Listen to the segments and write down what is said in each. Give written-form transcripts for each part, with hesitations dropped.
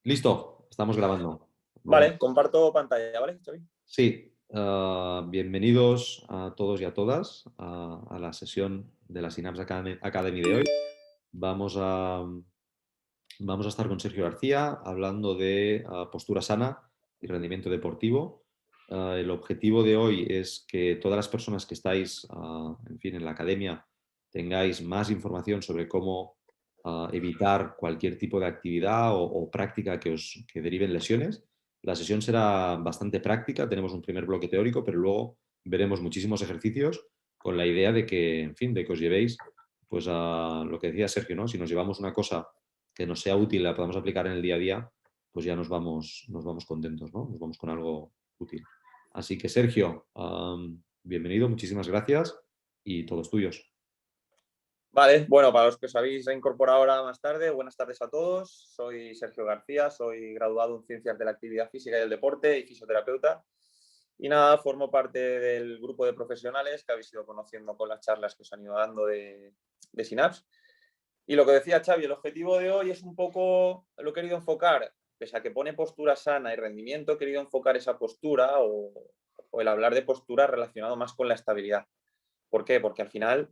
Listo, estamos grabando. Vamos. Vale, comparto pantalla, ¿vale, Xavi? Sí, bienvenidos a todos y a todas a la sesión de la Synapse Academy de hoy. Vamos a, vamos a estar con Sergio García hablando de postura sana y rendimiento deportivo. El objetivo de hoy es que todas las personas que estáis, en fin, en la academia tengáis más información sobre cómo evitar cualquier tipo de actividad o práctica que deriven lesiones. La sesión será bastante práctica, tenemos un primer bloque teórico, pero luego veremos muchísimos ejercicios con la idea de que, en fin, de que os llevéis, pues a lo que decía Sergio, ¿no? Si nos llevamos una cosa que nos sea útil, la podamos aplicar en el día a día, pues ya nos vamos contentos, ¿no? Nos vamos con algo útil. Así que, Sergio, bienvenido, muchísimas gracias y todos tuyos. Vale, bueno, para los que os habéis incorporado ahora más tarde, buenas tardes a todos. Soy Sergio García, soy graduado en Ciencias de la Actividad Física y el Deporte y fisioterapeuta. Y nada, formo parte del grupo de profesionales que habéis ido conociendo con las charlas que os han ido dando de Synapse. Y lo que decía Xavi, el objetivo de hoy es un poco, lo he querido enfocar, pese a que pone postura sana y rendimiento, he querido enfocar esa postura o el hablar de postura relacionado más con la estabilidad. ¿Por qué? Porque al final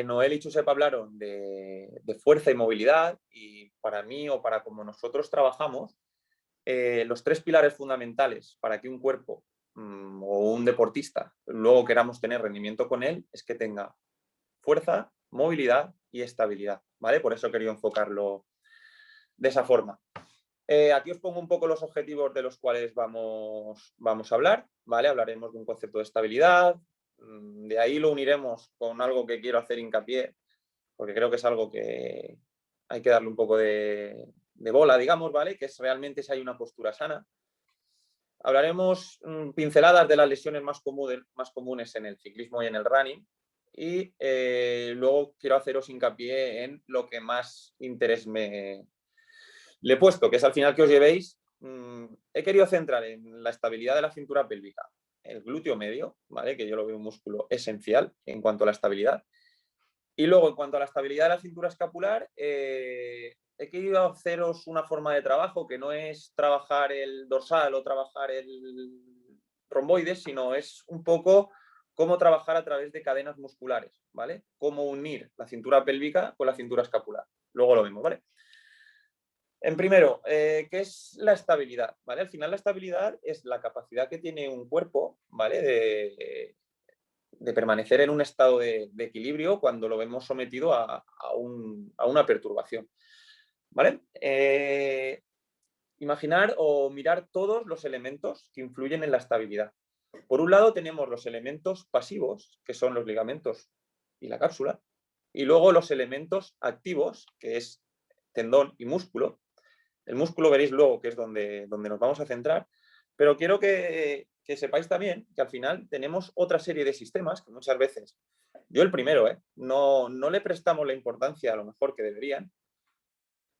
Noel y Josep hablaron de fuerza y movilidad y para mí o para como nosotros trabajamos, los tres pilares fundamentales para que un cuerpo o un deportista luego queramos tener rendimiento con él es que tenga fuerza, movilidad y estabilidad, ¿vale? Por eso he querido enfocarlo de esa forma. Aquí os pongo un poco los objetivos de los cuales vamos a hablar, ¿vale? Hablaremos de un concepto de estabilidad, de ahí lo uniremos con algo que quiero hacer hincapié, porque creo que es algo que hay que darle un poco de bola, digamos, ¿vale? Que es realmente si hay una postura sana. Hablaremos pinceladas de las lesiones más comunes en el ciclismo y en el running. Y luego quiero haceros hincapié en lo que más interés le he puesto, que es al final que os llevéis. He querido centrar en la estabilidad de la cintura pélvica, el glúteo medio, ¿vale? Que yo lo veo un músculo esencial en cuanto a la estabilidad. Y luego, en cuanto a la estabilidad de la cintura escapular, he querido haceros una forma de trabajo que no es trabajar el dorsal o trabajar el romboides, sino es un poco cómo trabajar a través de cadenas musculares, ¿vale? Cómo unir la cintura pélvica con la cintura escapular. Luego lo vemos, ¿vale? En primero, ¿qué es la estabilidad? ¿Vale? Al final la estabilidad es la capacidad que tiene un cuerpo, ¿vale? De permanecer en un estado de equilibrio cuando lo vemos sometido a una perturbación. ¿Vale? Imaginar o mirar todos los elementos que influyen en la estabilidad. Por un lado tenemos los elementos pasivos, que son los ligamentos y la cápsula, y luego los elementos activos, que es tendón y músculo. El músculo veréis luego que es donde nos vamos a centrar, pero quiero que sepáis también que al final tenemos otra serie de sistemas que muchas veces, yo el primero, no le prestamos la importancia a lo mejor que deberían,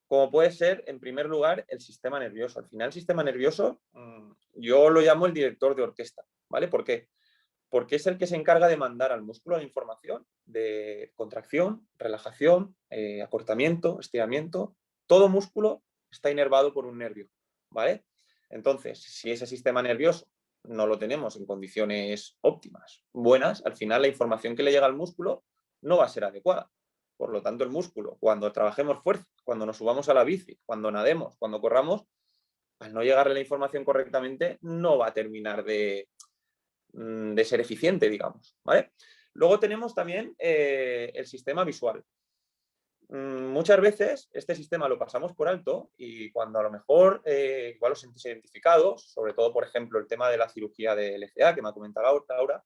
como puede ser, en primer lugar, el sistema nervioso. Al final, el sistema nervioso, yo lo llamo el director de orquesta, ¿vale? ¿Por qué? Porque es el que se encarga de mandar al músculo la información de contracción, relajación, acortamiento, estiramiento. Todo músculo está inervado por un nervio, ¿vale? Entonces, si ese sistema nervioso no lo tenemos en condiciones óptimas, buenas, al final la información que le llega al músculo no va a ser adecuada. Por lo tanto, el músculo, cuando trabajemos fuerza, cuando nos subamos a la bici, cuando nademos, cuando corramos, al no llegarle la información correctamente, no va a terminar de ser eficiente, digamos, ¿vale? Luego tenemos también el sistema visual. Muchas veces este sistema lo pasamos por alto y cuando a lo mejor igual os sentís identificados, sobre todo, por ejemplo, el tema de la cirugía de LCA que me ha comentado Laura,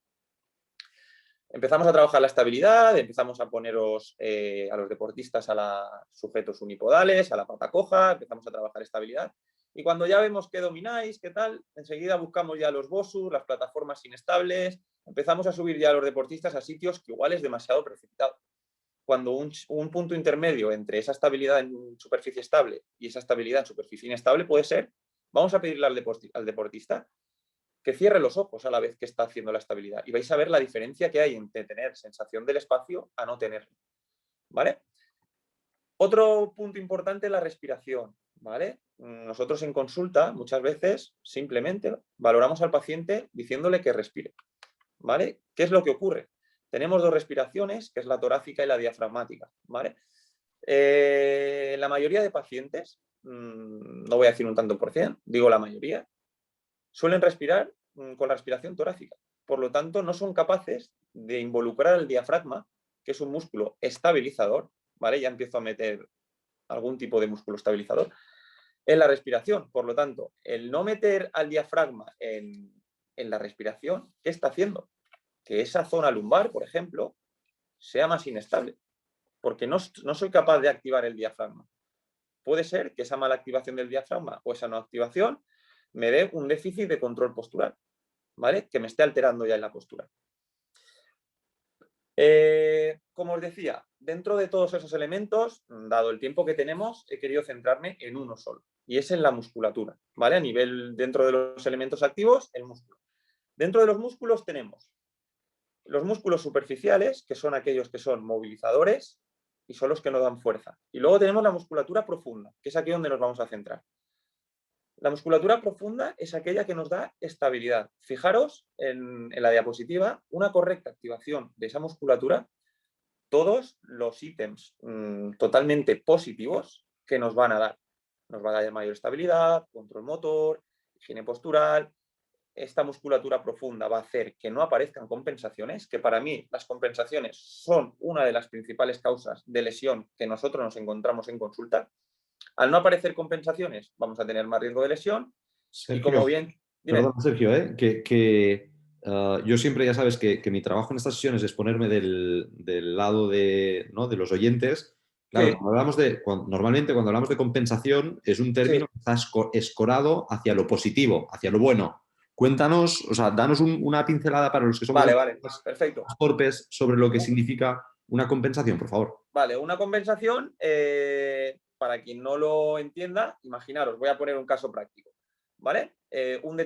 empezamos a trabajar la estabilidad, empezamos a poneros a los deportistas a los sujetos unipodales, a la pata coja, empezamos a trabajar estabilidad. Y cuando ya vemos que domináis, qué tal, enseguida buscamos ya los BOSU, las plataformas inestables, empezamos a subir ya a los deportistas a sitios que igual es demasiado precipitado. Cuando un punto intermedio entre esa estabilidad en superficie estable y esa estabilidad en superficie inestable puede ser, vamos a pedirle al deportista que cierre los ojos a la vez que está haciendo la estabilidad y vais a ver la diferencia que hay entre tener sensación del espacio a no tenerlo, ¿vale? Otro punto importante es la respiración, ¿vale? Nosotros en consulta muchas veces simplemente valoramos al paciente diciéndole que respire, ¿vale? ¿Qué es lo que ocurre? Tenemos dos respiraciones, que es la torácica y la diafragmática, ¿vale? La mayoría de pacientes, no voy a decir un tanto por cien, digo la mayoría, suelen respirar con la respiración torácica. Por lo tanto, no son capaces de involucrar el diafragma, que es un músculo estabilizador, ¿vale? Ya empiezo a meter algún tipo de músculo estabilizador en la respiración. Por lo tanto, el no meter al diafragma en la respiración, ¿qué está haciendo? Que esa zona lumbar, por ejemplo, sea más inestable, porque no soy capaz de activar el diafragma. Puede ser que esa mala activación del diafragma o esa no activación me dé un déficit de control postural, ¿vale? Que me esté alterando ya en la postura. Como os decía, dentro de todos esos elementos, dado el tiempo que tenemos, he querido centrarme en uno solo, y es en la musculatura, ¿vale? A nivel, dentro de los elementos activos, el músculo. Dentro de los músculos tenemos los músculos superficiales, que son aquellos que son movilizadores y son los que nos dan fuerza. Y luego tenemos la musculatura profunda, que es aquí donde nos vamos a centrar. La musculatura profunda es aquella que nos da estabilidad. Fijaros en la diapositiva, una correcta activación de esa musculatura, todos los ítems totalmente positivos que nos van a dar. Nos va a dar mayor estabilidad, control motor, higiene postural. Esta musculatura profunda va a hacer que no aparezcan compensaciones, que para mí las compensaciones son una de las principales causas de lesión que nosotros nos encontramos en consulta. Al no aparecer compensaciones, vamos a tener más riesgo de lesión. Y como Sergio, bien... Dime. perdón, Sergio, yo siempre ya sabes que mi trabajo en estas sesiones es ponerme del lado de, ¿no? de los oyentes. Claro, Sí, normalmente cuando hablamos de compensación es un término sí. que está escorado hacia lo positivo, hacia lo bueno. Cuéntanos, o sea, danos una pincelada para los que somos Vale, vale, más perfecto. torpes sobre lo que significa una compensación, por favor. Vale, una compensación, para quien no lo entienda, imaginaros, voy a poner un caso práctico, ¿vale? Una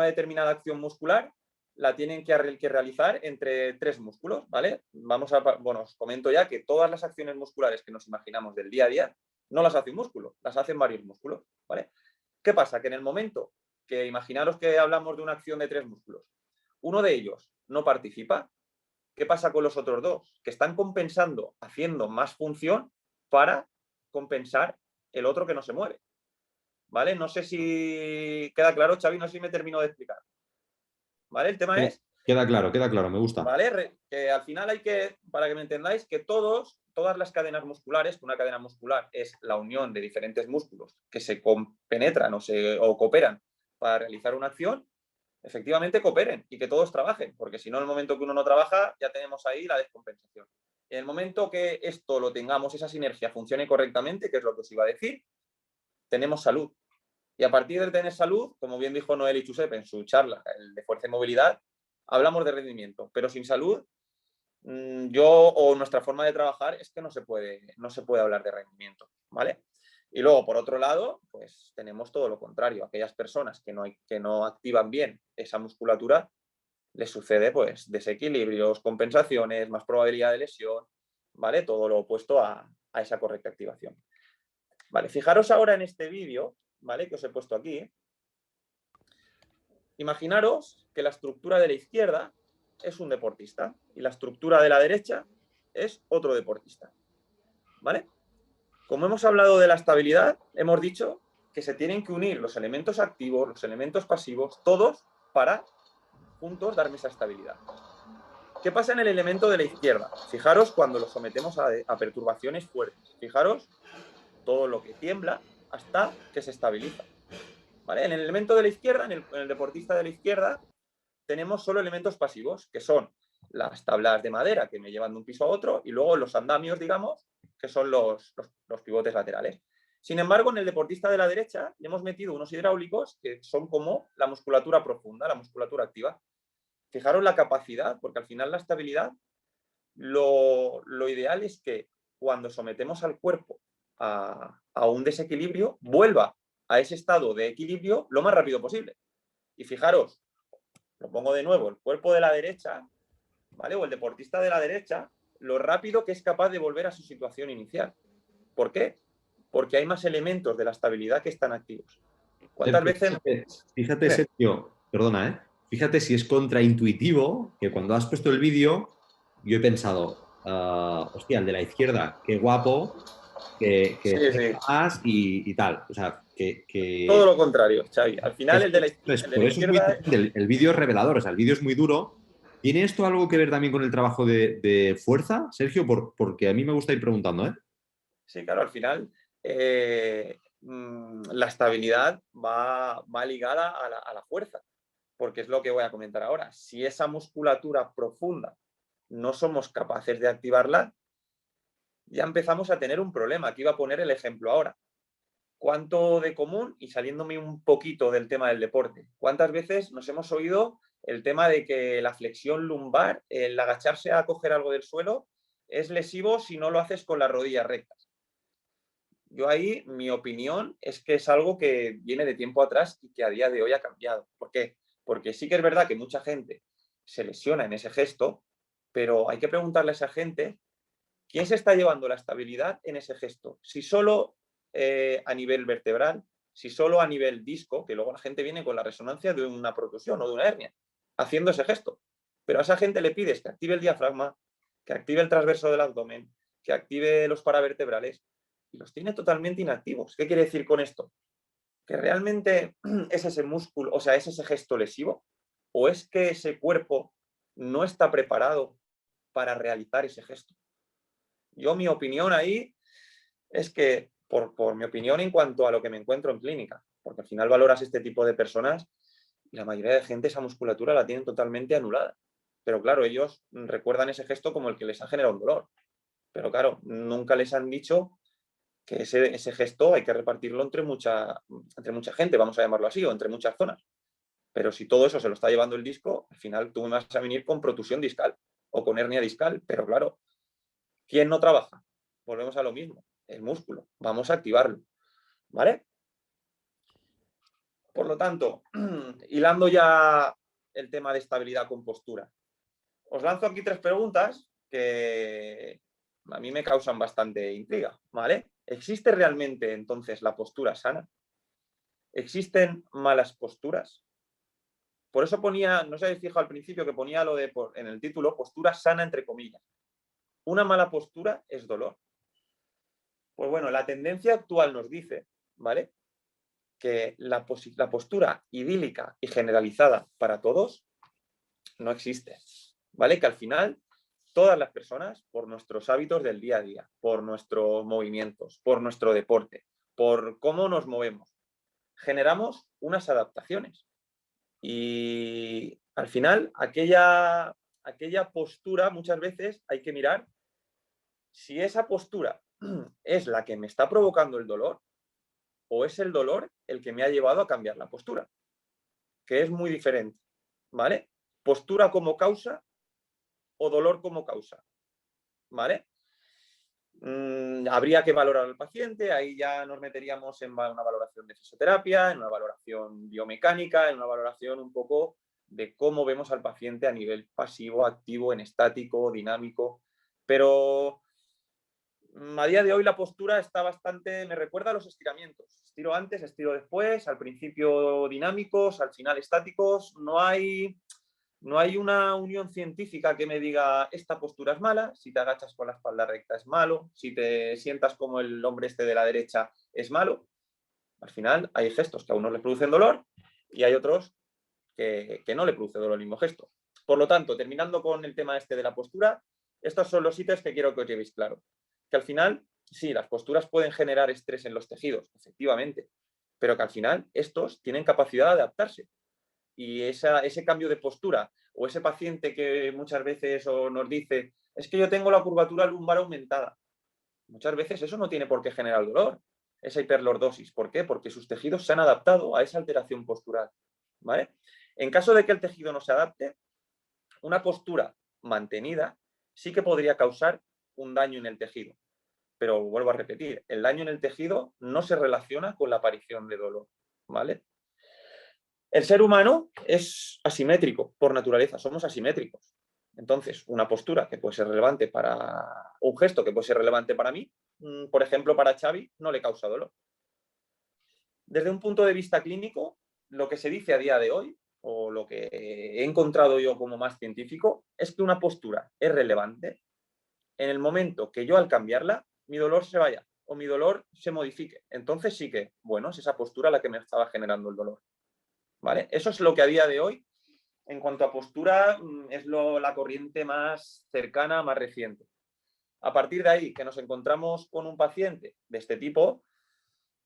determinada acción muscular la tienen que realizar entre tres músculos, ¿vale? Bueno, os comento ya que todas las acciones musculares que nos imaginamos del día a día no las hace un músculo, las hacen varios músculos, ¿vale? ¿Qué pasa? Que en el momento que imaginaros que hablamos de una acción de tres músculos, uno de ellos no participa. ¿Qué pasa con los otros dos? Que están compensando, haciendo más función para compensar el otro que no se mueve. ¿Vale? No sé si queda claro, Xavi, no sé si me termino de explicar. ¿Vale? El tema es, Queda claro, me gusta. ¿vale? Que al final hay que, para que me entendáis, que todas las cadenas musculares, que una cadena muscular es la unión de diferentes músculos que se compenetran o cooperan para realizar una acción, efectivamente cooperen y que todos trabajen, porque si no, en el momento que uno no trabaja, ya tenemos ahí la descompensación. En el momento que esto lo tengamos, esa sinergia funcione correctamente, que es lo que os iba a decir, tenemos salud. Y a partir de tener salud, como bien dijo Noel y Josep en su charla, el de fuerza y movilidad, hablamos de rendimiento, pero sin salud, nuestra forma de trabajar es que no se puede hablar de rendimiento, ¿vale? Y luego, por otro lado, pues tenemos todo lo contrario. Aquellas personas que no activan bien esa musculatura, les sucede pues desequilibrios, compensaciones, más probabilidad de lesión, ¿vale? Todo lo opuesto a esa correcta activación. Vale, fijaros ahora en este vídeo, ¿vale? Que os he puesto aquí. Imaginaros que la estructura de la izquierda es un deportista y la estructura de la derecha es otro deportista, ¿vale? Como hemos hablado de la estabilidad, hemos dicho que se tienen que unir los elementos activos, los elementos pasivos, todos para juntos darme esa estabilidad. ¿Qué pasa en el elemento de la izquierda? Fijaros cuando lo sometemos a perturbaciones fuertes. Fijaros todo lo que tiembla hasta que se estabiliza. ¿Vale? En el elemento de la izquierda, en el deportista de la izquierda, tenemos solo elementos pasivos, que son las tablas de madera que me llevan de un piso a otro y luego los andamios, digamos, que son los pivotes laterales. Sin embargo, en el deportista de la derecha le hemos metido unos hidráulicos que son como la musculatura profunda, la musculatura activa. Fijaros la capacidad, porque al final la estabilidad, lo ideal es que cuando sometemos al cuerpo a un desequilibrio, vuelva a ese estado de equilibrio lo más rápido posible. Y fijaros, lo pongo de nuevo, el cuerpo de la derecha, ¿vale? O el deportista de la derecha, lo rápido que es capaz de volver a su situación inicial. ¿Por qué? Porque hay más elementos de la estabilidad que están activos. ¿Cuántas veces? Fíjate, Sergio, perdona, ¿eh? Fíjate si es contraintuitivo que cuando has puesto el vídeo, yo he pensado, hostia, el de la izquierda, qué guapo, que Sí, sí. más y tal. O sea, Todo lo contrario, Xavi. Al final el de por la eso es muy izquierda. interesante. El vídeo es revelador, o sea, el vídeo es muy duro. ¿Tiene esto algo que ver también con el trabajo de fuerza, Sergio? Porque a mí me gusta ir preguntando, ¿eh? Sí, claro, al final la estabilidad va ligada a la fuerza, porque es lo que voy a comentar ahora. Si esa musculatura profunda no somos capaces de activarla, ya empezamos a tener un problema. Aquí iba a poner el ejemplo ahora. ¿Cuánto de común, y saliéndome un poquito del tema del deporte, cuántas veces nos hemos oído el tema de que la flexión lumbar, el agacharse a coger algo del suelo, es lesivo si no lo haces con las rodillas rectas? Yo ahí, mi opinión es que es algo que viene de tiempo atrás y que a día de hoy ha cambiado. ¿Por qué? Porque sí que es verdad que mucha gente se lesiona en ese gesto, pero hay que preguntarle a esa gente quién se está llevando la estabilidad en ese gesto. Si solo a nivel vertebral, si solo a nivel disco, que luego la gente viene con la resonancia de una protusión o de una hernia, haciendo ese gesto. Pero a esa gente le pides que active el diafragma, que active el transverso del abdomen, que active los paravertebrales, y los tiene totalmente inactivos. ¿Qué quiere decir con esto? ¿Que realmente es ese músculo, o sea, es ese gesto lesivo? ¿O es que ese cuerpo no está preparado para realizar ese gesto? Yo, mi opinión ahí es que, por mi opinión en cuanto a lo que me encuentro en clínica, porque al final valoras este tipo de personas y la mayoría de gente esa musculatura la tienen totalmente anulada. Pero claro, ellos recuerdan ese gesto como el que les ha generado un dolor. Pero claro, nunca les han dicho que ese gesto hay que repartirlo entre mucha gente, vamos a llamarlo así, o entre muchas zonas. Pero si todo eso se lo está llevando el disco, al final tú me vas a venir con protusión discal o con hernia discal. Pero claro, ¿quién no trabaja? Volvemos a lo mismo, el músculo. Vamos a activarlo, ¿vale? Por lo tanto, hilando ya el tema de estabilidad con postura, os lanzo aquí 3 preguntas que a mí me causan bastante intriga, ¿vale? ¿Existe realmente entonces la postura sana? ¿Existen malas posturas? Por eso ponía, no sé si habéis fijado al principio que ponía lo de en el título, postura sana entre comillas. Una mala postura es dolor. Pues bueno, la tendencia actual nos dice, ¿vale?, que la postura idílica y generalizada para todos no existe, ¿vale? Que al final todas las personas, por nuestros hábitos del día a día, por nuestros movimientos, por nuestro deporte, por cómo nos movemos, generamos unas adaptaciones. Y al final, aquella postura, muchas veces hay que mirar si esa postura es la que me está provocando el dolor o es el dolor el que me ha llevado a cambiar la postura, que es muy diferente, ¿vale? Postura como causa o dolor como causa, ¿vale? Habría que valorar al paciente, ahí ya nos meteríamos en una valoración de fisioterapia, en una valoración biomecánica, en una valoración un poco de cómo vemos al paciente a nivel pasivo, activo, en estático, dinámico, pero a día de hoy la postura está bastante, me recuerda a los estiramientos. Estiro antes, estiro después, al principio dinámicos, al final estáticos. No hay una unión científica que me diga esta postura es mala, si te agachas con la espalda recta es malo, si te sientas como el hombre este de la derecha es malo. Al final hay gestos que a unos les producen dolor y hay otros que no le produce dolor el mismo gesto. Por lo tanto, terminando con el tema este de la postura, estos son los ítems que quiero que os llevéis claro. Que al final, sí, las posturas pueden generar estrés en los tejidos, efectivamente, pero que al final estos tienen capacidad de adaptarse. Y ese cambio de postura o ese paciente que muchas veces nos dice, es que yo tengo la curvatura lumbar aumentada. Muchas veces eso no tiene por qué generar dolor, esa hiperlordosis. ¿Por qué? Porque sus tejidos se han adaptado a esa alteración postural, ¿vale? En caso de que el tejido no se adapte, una postura mantenida sí que podría causar un daño en el tejido. Pero vuelvo a repetir, el daño en el tejido no se relaciona con la aparición de dolor, ¿vale? El ser humano es asimétrico por naturaleza, somos asimétricos. Entonces, una postura que puede ser relevante para un gesto que puede ser relevante para mí, por ejemplo, para Xavi, no le causa dolor. Desde un punto de vista clínico, lo que se dice a día de hoy, o lo que he encontrado yo como más científico, es que una postura es relevante en el momento que yo al cambiarla, mi dolor se vaya o mi dolor se modifique. Entonces sí que, bueno, es esa postura la que me estaba generando el dolor. ¿Vale? Eso es lo que a día de hoy, en cuanto a postura, es la corriente más cercana, más reciente. A partir de ahí, que nos encontramos con un paciente de este tipo,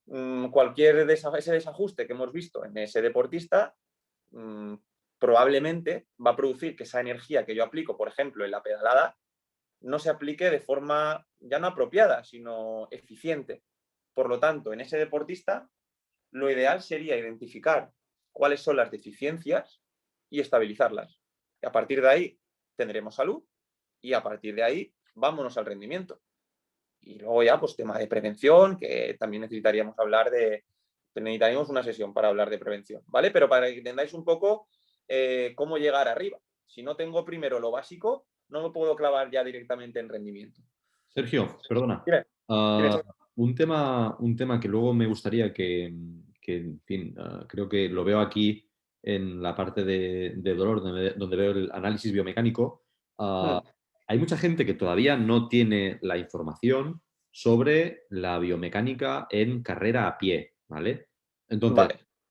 ese desajuste que hemos visto en ese deportista probablemente va a producir que esa energía que yo aplico, por ejemplo, en la pedalada, no se aplique de forma ya no apropiada, sino eficiente. Por lo tanto, en ese deportista, lo ideal sería identificar cuáles son las deficiencias y estabilizarlas. Y a partir de ahí tendremos salud y a partir de ahí vámonos al rendimiento. Y luego ya, pues tema de prevención, que también necesitaríamos una sesión para hablar de prevención, ¿vale? Pero para que entendáis un poco cómo llegar arriba. Si no tengo primero lo básico, no me puedo clavar ya directamente en rendimiento. Sergio, perdona. Dime, dime. Un tema que luego me gustaría en fin, creo que lo veo aquí en la parte de dolor, donde veo el análisis biomecánico. Hay mucha gente que todavía no tiene la información sobre la biomecánica en carrera a pie, ¿vale? Entonces,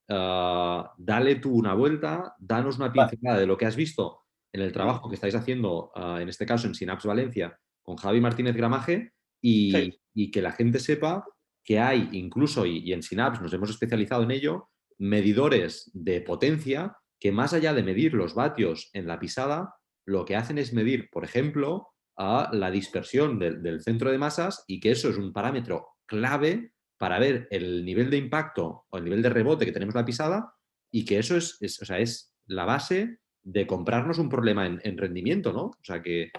Vale, dale tú una vuelta, danos una vale. pincelada de lo que has visto en el trabajo que estáis haciendo, en este caso en Synapse Valencia, con Javi Martínez Gramaje, Sí, y que la gente sepa que hay incluso, y en Synapse nos hemos especializado en ello, medidores de potencia que más allá de medir los vatios en la pisada, lo que hacen es medir, por ejemplo, a la dispersión del centro de masas, y que eso es un parámetro clave para ver el nivel de impacto o el nivel de rebote que tenemos en la pisada, y que eso o sea, es la base de comprarnos un problema en rendimiento, ¿no? O sea que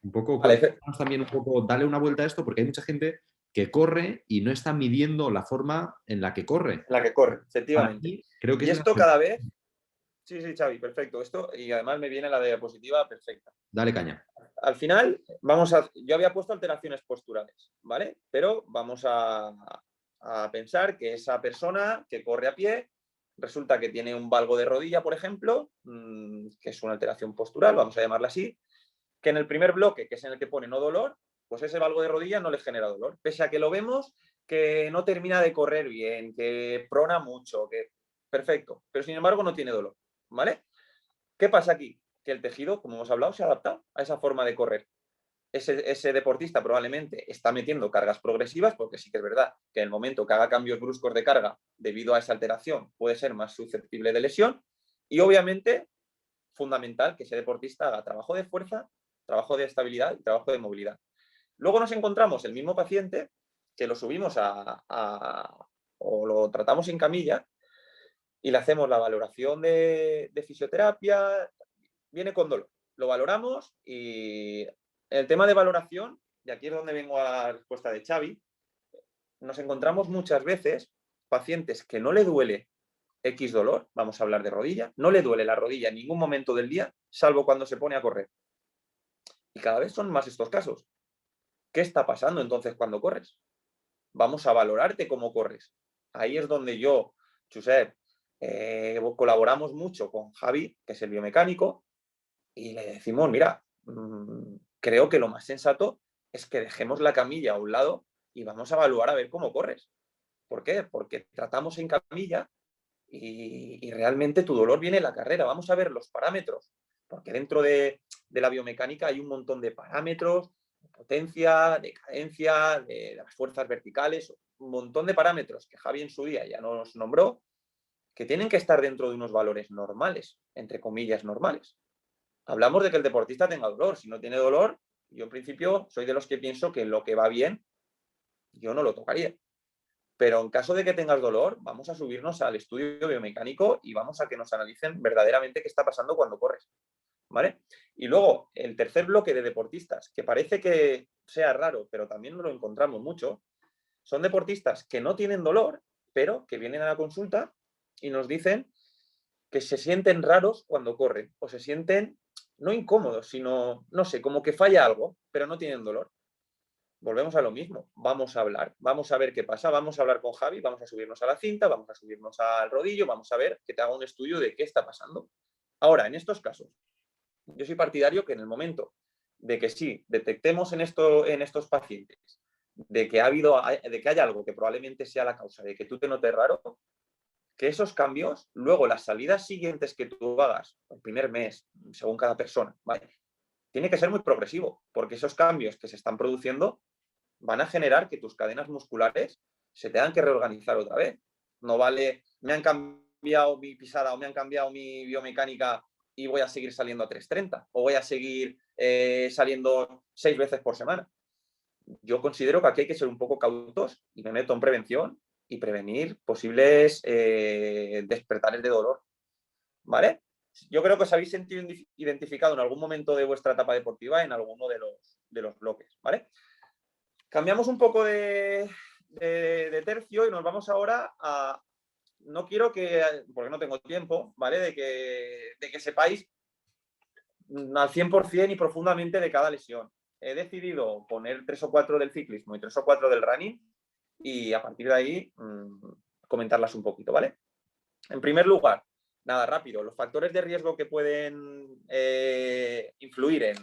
un poco, vale, también un poco, dale una vuelta a esto, porque hay mucha gente que corre y no está midiendo la forma en la que corre. la que corre, Para efectivamente. mí, creo que Y es la... esto cada vez, sí, sí, Xavi, perfecto. Esto, y además me viene la diapositiva perfecta. Dale caña. Al final, yo había puesto alteraciones posturales, ¿vale? Pero vamos a pensar que esa persona que corre a pie resulta que tiene un valgo de rodilla, por ejemplo, que es una alteración postural, vamos a llamarla así, que en el primer bloque, que es en el que pone no dolor, pues ese valgo de rodilla no le genera dolor, pese a que lo vemos que no termina de correr bien, que prona mucho, que perfecto, pero sin embargo no tiene dolor, ¿vale? ¿Qué pasa aquí? Que el tejido, como hemos hablado, se ha adaptado a esa forma de correr. Ese deportista probablemente está metiendo cargas progresivas, porque sí que es verdad que en el momento que haga cambios bruscos de carga debido a esa alteración puede ser más susceptible de lesión. Y obviamente, fundamental que ese deportista haga trabajo de fuerza, trabajo de estabilidad y trabajo de movilidad. Luego nos encontramos el mismo paciente que lo subimos o lo tratamos en camilla y le hacemos la valoración de fisioterapia, viene con dolor. Lo valoramos y el tema de valoración, y aquí es donde vengo a la respuesta de Xavi, nos encontramos muchas veces pacientes que no le duele X dolor, vamos a hablar de rodilla, no le duele la rodilla en ningún momento del día, salvo cuando se pone a correr. Y cada vez son más estos casos. ¿Qué está pasando entonces cuando corres? Vamos a valorarte cómo corres. Ahí es donde yo, Josep, colaboramos mucho con Javi, que es el biomecánico, y le decimos, mira, creo que lo más sensato es que dejemos la camilla a un lado y vamos a evaluar a ver cómo corres. ¿Por qué? Porque tratamos en camilla y realmente tu dolor viene en la carrera. Vamos a ver los parámetros, porque dentro de la biomecánica hay un montón de parámetros, de potencia, de cadencia, de las fuerzas verticales, un montón de parámetros que Javi en su día ya nos nombró, que tienen que estar dentro de unos valores normales, entre comillas normales. Hablamos de que el deportista tenga dolor. Si no tiene dolor, yo en principio soy de los que pienso que lo que va bien, yo no lo tocaría. Pero en caso de que tengas dolor, vamos a subirnos al estudio biomecánico y vamos a que nos analicen verdaderamente qué está pasando cuando corres. ¿Vale? Y luego, el tercer bloque de deportistas, que parece que sea raro, pero también lo encontramos mucho, son deportistas que no tienen dolor, pero que vienen a la consulta y nos dicen que se sienten raros cuando corren o se sienten no incómodos, sino, no sé, como que falla algo, pero no tienen dolor. volvemos a lo mismo. Vamos a hablar, vamos a ver qué pasa, vamos a hablar con Javi, vamos a subirnos a la cinta, vamos a subirnos al rodillo, vamos a ver que te haga un estudio de qué está pasando. Ahora, en estos casos, yo soy partidario que en el momento de que sí detectemos en estos pacientes de que hay algo que probablemente sea la causa de que tú te notes raro, que esos cambios, luego las salidas siguientes que tú hagas, el primer mes, según cada persona, ¿vale? Tiene que ser muy progresivo, porque esos cambios que se están produciendo van a generar que tus cadenas musculares se tengan que reorganizar otra vez. No vale, me han cambiado mi pisada o me han cambiado mi biomecánica y voy a seguir saliendo a 3:30 o voy a seguir saliendo 6 veces por semana. Yo considero que aquí hay que ser un poco cautos y me meto en prevención y prevenir posibles despertares de dolor, ¿vale? Yo creo que os habéis sentido identificado en algún momento de vuestra etapa deportiva en alguno de los bloques, ¿vale? Cambiamos un poco de tercio y nos vamos ahora a... No quiero que, porque no tengo tiempo, ¿vale? De que sepáis al 100% y profundamente de cada lesión. He decidido poner 3 o 4 del ciclismo y 3 o 4 del running y a partir de ahí comentarlas un poquito, ¿vale? En primer lugar, nada, rápido, los factores de riesgo que pueden influir en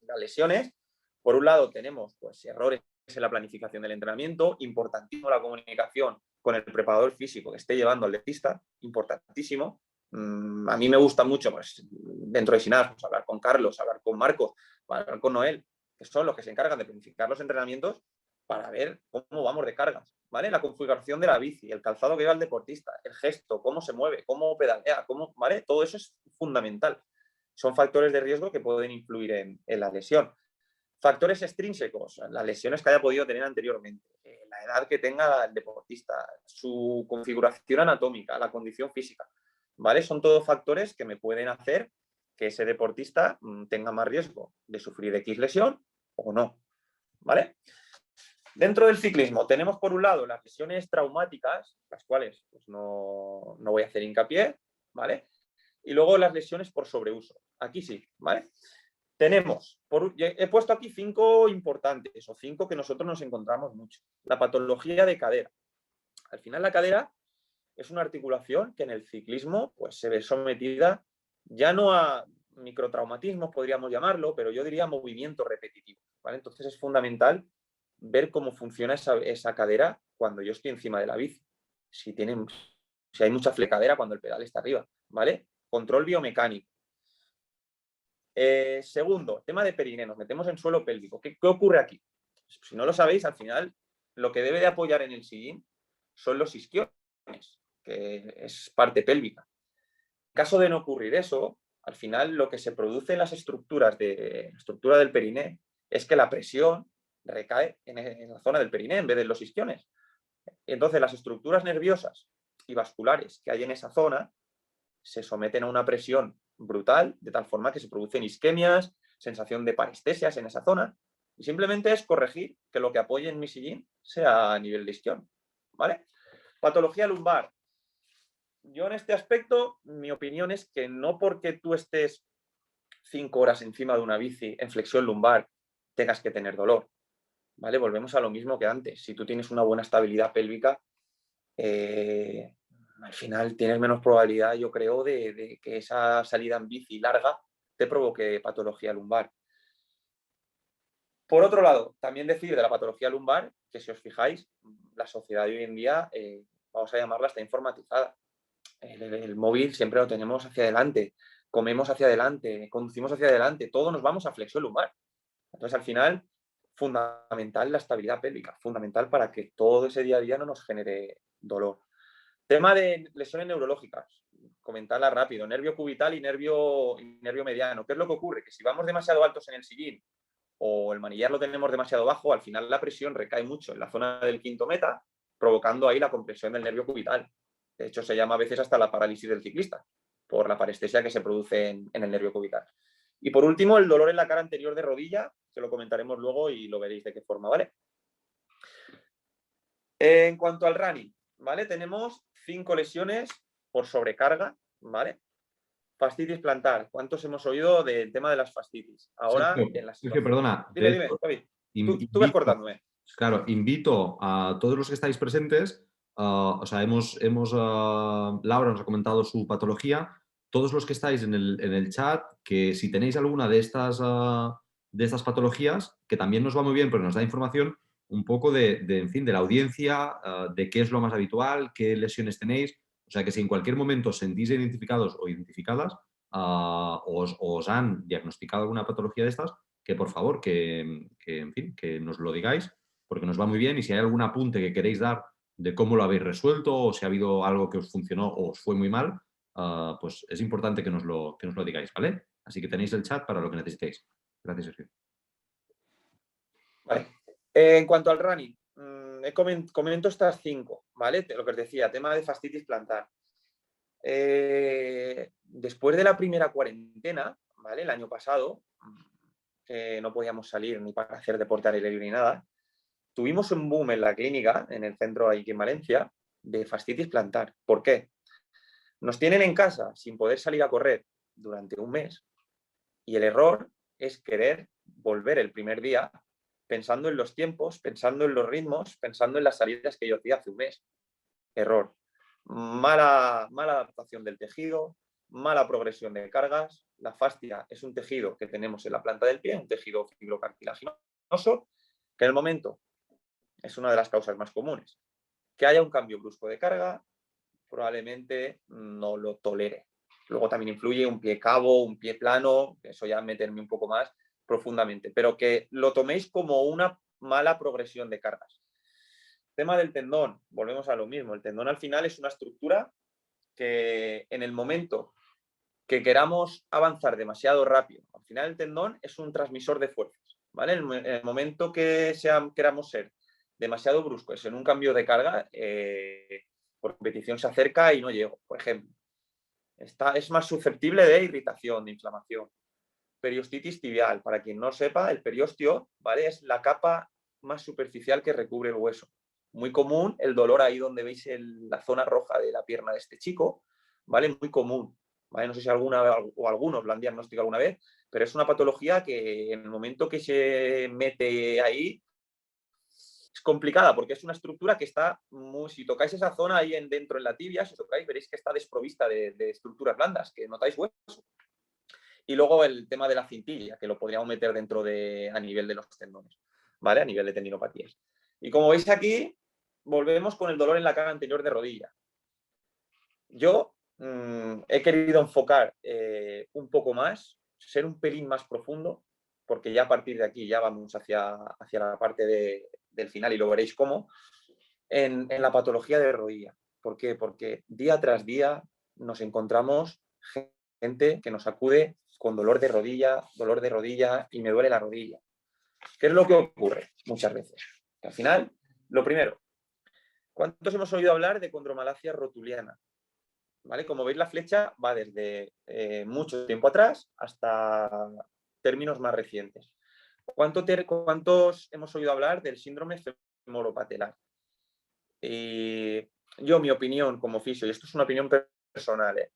las lesiones. Por un lado tenemos pues, errores en la planificación del entrenamiento, importantísimo la comunicación con el preparador físico que esté llevando al deportista, importantísimo. A mí me gusta mucho, pues, dentro de Sinas, pues, hablar con Carlos, hablar con Marcos, hablar con Noel, que son los que se encargan de planificar los entrenamientos para ver cómo vamos de cargas, ¿vale? La configuración de la bici, el calzado que lleva el deportista, el gesto, cómo se mueve, cómo pedalea, ¿vale? Todo eso es fundamental. Son factores de riesgo que pueden influir en la lesión. Factores extrínsecos, las lesiones que haya podido tener anteriormente, la edad que tenga el deportista, su configuración anatómica, la condición física, ¿vale? Son todos factores que me pueden hacer que ese deportista tenga más riesgo de sufrir X lesión o no, ¿vale? Dentro del ciclismo tenemos por un lado las lesiones traumáticas, las cuales pues, no voy a hacer hincapié, ¿vale? Y luego las lesiones por sobreuso. Aquí sí, ¿vale? Tenemos, he puesto aquí 5 importantes o 5 que nosotros nos encontramos mucho. La patología de cadera. Al final la cadera es una articulación que en el ciclismo pues, se ve sometida ya no a microtraumatismos, podríamos llamarlo, pero yo diría movimiento repetitivo, ¿vale? Entonces es fundamental ver cómo funciona esa cadera cuando yo estoy encima de la bici. Si hay mucha flecadera cuando el pedal está arriba, ¿vale? Control biomecánico. Segundo, tema de periné, nos metemos en suelo pélvico. ¿Qué ocurre aquí? Si no lo sabéis, al final lo que debe de apoyar en el sillín son los isquiones, que es parte pélvica. En caso de no ocurrir eso, al final lo que se produce en las estructuras de la estructura del periné es que la presión recae en la zona del periné en vez de en los isquiones. Entonces las estructuras nerviosas y vasculares que hay en esa zona se someten a una presión brutal, de tal forma que se producen isquemias, sensación de parestesias en esa zona, y simplemente es corregir que lo que apoye en mi sillín sea a nivel de isquión, ¿vale? Patología lumbar. Yo en este aspecto, mi opinión es que no porque tú estés 5 horas encima de una bici en flexión lumbar tengas que tener dolor, ¿vale? Volvemos a lo mismo que antes. Si tú tienes una buena estabilidad pélvica, al final tienes menos probabilidad, yo creo, de que esa salida en bici larga te provoque patología lumbar. Por otro lado, también decir de la patología lumbar que si os fijáis, la sociedad de hoy en día, vamos a llamarla, está informatizada. El móvil siempre lo tenemos hacia adelante, comemos hacia adelante, conducimos hacia adelante, todos nos vamos a flexión lumbar. Entonces, al final, fundamental la estabilidad pélvica, fundamental para que todo ese día a día no nos genere dolor. Tema de lesiones neurológicas, comentarla rápido, nervio cubital y nervio mediano. ¿Qué es lo que ocurre? Que si vamos demasiado altos en el sillín o el manillar lo tenemos demasiado bajo, al final la presión recae mucho en la zona del quinto meta, provocando ahí la compresión del nervio cubital. De hecho, se llama a veces hasta la parálisis del ciclista, por la parestesia que se produce en el nervio cubital. Y por último, el dolor en la cara anterior de rodilla, que lo comentaremos luego y lo veréis de qué forma, ¿vale? En cuanto al running, ¿vale? Tenemos 5 lesiones por sobrecarga, ¿vale? Fascitis plantar. ¿Cuántos hemos oído del tema de las fascitis? Ahora, Sergio, en la Sergio, situación... perdona. Dime, David. Tú ves cortándome. Claro, invito a todos los que estáis presentes, o sea, Laura nos ha comentado su patología, todos los que estáis en el chat, que si tenéis alguna de estas patologías, que también nos va muy bien, pero nos da información un poco en fin, de la audiencia, de qué es lo más habitual, qué lesiones tenéis, o sea, que si en cualquier momento os sentís identificados o identificadas, o os han diagnosticado alguna patología de estas, que por favor, en fin, que nos lo digáis, porque nos va muy bien y si hay algún apunte que queréis dar de cómo lo habéis resuelto o si ha habido algo que os funcionó o os fue muy mal, pues es importante que nos lo digáis, ¿vale? Así que tenéis el chat para lo que necesitéis. Gracias, Sergio. Vale. En cuanto al running, comento estas 5, ¿vale? Lo que os decía, tema de fascitis plantar. Después de la primera cuarentena, ¿vale? El año pasado, que no podíamos salir ni para hacer deporte al aire libre ni nada, tuvimos un boom en la clínica, en el centro aquí en Valencia, de fascitis plantar. ¿Por qué? Nos tienen en casa sin poder salir a correr durante un mes y el error es querer volver el primer día pensando en los tiempos, pensando en los ritmos, pensando en las salidas que yo hacía hace un mes. Error. Mala adaptación del tejido, mala progresión de cargas. La fascia es un tejido que tenemos en la planta del pie, un tejido fibrocartilaginoso, que en el momento es una de las causas más comunes. Que haya un cambio brusco de carga, probablemente no lo tolere. Luego también influye un pie cabo, un pie plano, eso ya meterme un poco más profundamente, pero que lo toméis como una mala progresión de cargas. Tema del tendón, volvemos a lo mismo. El tendón al final es una estructura que en el momento que queramos avanzar demasiado rápido, al final el tendón es un transmisor de fuerzas, ¿vale? En el momento que queramos ser demasiado bruscos en un cambio de carga, por competición se acerca y no llego, por ejemplo. Es más susceptible de irritación, de inflamación. Periostitis tibial, para quien no sepa, el periostio, ¿vale? Es la capa más superficial que recubre el hueso. Muy común el dolor ahí donde veis la zona roja de la pierna de este chico, ¿vale? Muy común, ¿vale? No sé si alguna o algunos lo han diagnosticado alguna vez, pero es una patología que en el momento que se mete ahí es complicada porque es una estructura que está si tocáis esa zona ahí dentro en la tibia, si tocáis veréis que está desprovista de estructuras blandas, que notáis hueso. Y luego el tema de la cintilla, que lo podríamos meter a nivel de los tendones, ¿vale? A nivel de tendinopatías. Y como veis aquí, volvemos con el dolor en la cara anterior de rodilla. Yo he querido enfocar un poco más, ser un pelín más profundo, porque ya a partir de aquí ya vamos hacia la parte del final y lo veréis cómo, en la patología de rodilla. ¿Por qué? Porque día tras día nos encontramos gente que nos acude con dolor de rodilla y me duele la rodilla. ¿Qué es lo que ocurre muchas veces? Que al final, lo primero, ¿cuántos hemos oído hablar de condromalacia rotuliana? ¿Vale? Como veis, la flecha va desde mucho tiempo atrás hasta términos más recientes. ¿Cuántos hemos oído hablar del síndrome femoropatelar? Yo, mi opinión como fisio, y esto es una opinión personal,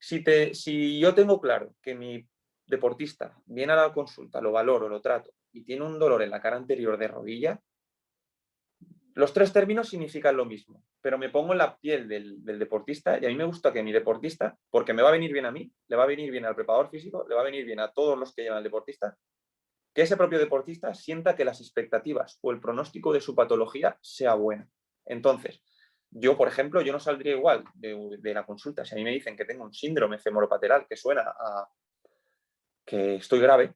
si yo tengo claro que mi deportista viene a la consulta, lo valoro, lo trato y tiene un dolor en la cara anterior de rodilla, los 3 términos significan lo mismo, pero me pongo en la piel del deportista y a mí me gusta que mi deportista, porque me va a venir bien a mí, le va a venir bien al preparador físico, le va a venir bien a todos los que llevan al deportista, que ese propio deportista sienta que las expectativas o el pronóstico de su patología sea bueno. Entonces, yo, por ejemplo, yo no saldría igual de la consulta si a mí me dicen que tengo un síndrome femoropatelar que suena a que estoy grave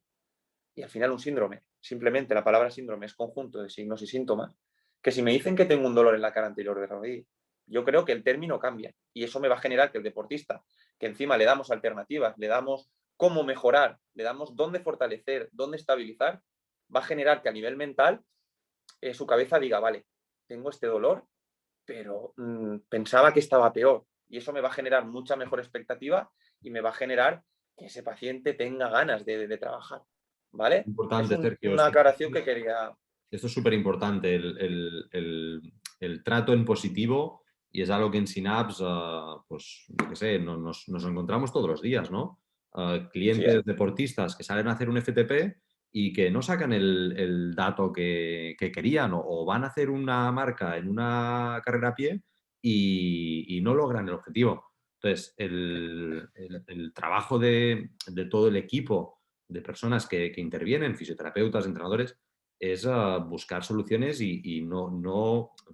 y al final un síndrome, simplemente la palabra síndrome es conjunto de signos y síntomas, que si me dicen que tengo un dolor en la cara anterior de rodilla, yo creo que el término cambia y eso me va a generar que el deportista, que encima le damos alternativas, le damos cómo mejorar, le damos dónde fortalecer, dónde estabilizar, va a generar que a nivel mental su cabeza diga, vale, tengo este dolor, pero pensaba que estaba peor. Y eso me va a generar mucha mejor expectativa y me va a generar que ese paciente tenga ganas de trabajar. ¿Vale? Importante, Sergio. Una aclaración que quería... Esto es súper importante, el trato en positivo, y es algo que en Synapse, pues, yo qué sé, nos encontramos todos los días, ¿no? Clientes Sí, deportistas que salen a hacer un FTP y que no sacan el dato que querían o van a hacer una marca en una carrera a pie y no logran el objetivo. Entonces, el trabajo de todo el equipo de personas que intervienen, fisioterapeutas, entrenadores, es buscar soluciones y en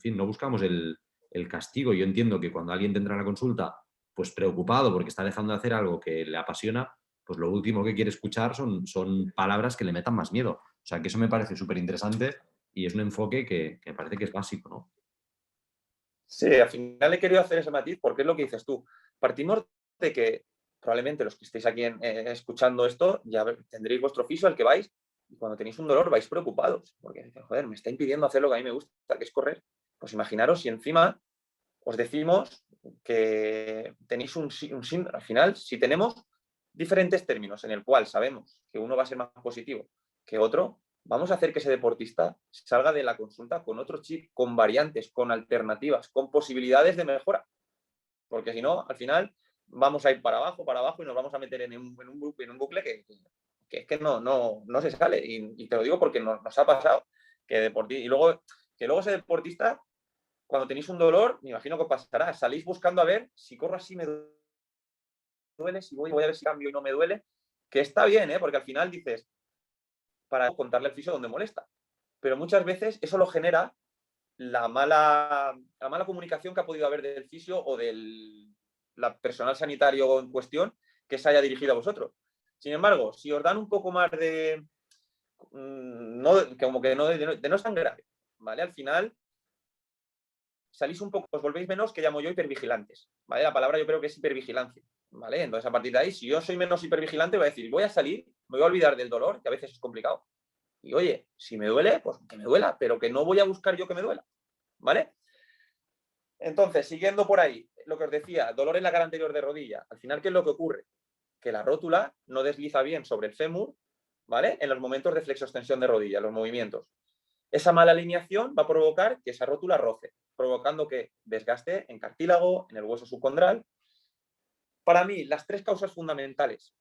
fin, no buscamos el castigo. Yo entiendo que cuando alguien te entra a la consulta, pues preocupado porque está dejando de hacer algo que le apasiona, pues lo último que quiere escuchar son palabras que le metan más miedo. O sea, que eso me parece súper interesante y es un enfoque que me parece que es básico, ¿no? Sí, al final he querido hacer ese matiz porque es lo que dices tú. Partimos de que probablemente los que estéis aquí escuchando esto ya tendréis vuestro fisio al que vais y cuando tenéis un dolor vais preocupados porque dices, joder, me está impidiendo hacer lo que a mí me gusta, que es correr. Pues imaginaros si encima os decimos que tenéis al final, si tenemos diferentes términos en el cual sabemos que uno va a ser más positivo que otro, vamos a hacer que ese deportista salga de la consulta con otro chip, con variantes, con alternativas, con posibilidades de mejora. Porque si no, al final vamos a ir para abajo y nos vamos a meter en un bucle que es que no se sale. Y te lo digo porque nos ha pasado y luego ese deportista, cuando tenéis un dolor, me imagino que pasará, salís buscando a ver si corro así me duele, si voy a ver si cambio y no me duele, que está bien, porque al final dices, para contarle al fisio donde molesta. Pero muchas veces eso lo genera la mala comunicación que ha podido haber del fisio o del personal sanitario en cuestión que se haya dirigido a vosotros. Sin embargo, si os dan un poco más de no es tan grave, ¿vale? Al final salís un poco, os volvéis menos, que llamo yo, hipervigilantes, ¿vale? La palabra yo creo que es hipervigilancia, ¿vale? Entonces, a partir de ahí, si yo soy menos hipervigilante, voy a decir, voy a salir, me voy a olvidar del dolor, que a veces es complicado, y oye, si me duele, pues que me duela, pero que no voy a buscar yo que me duela, ¿vale? Entonces, siguiendo por ahí, lo que os decía, dolor en la cara anterior de rodilla. Al final, ¿qué es lo que ocurre? Que la rótula no desliza bien sobre el fémur, ¿vale? En los momentos de flexoextensión de rodilla, los movimientos. Esa mala alineación va a provocar que esa rótula roce, provocando que desgaste en cartílago, en el hueso subcondral. Para mí, las tres causas fundamentales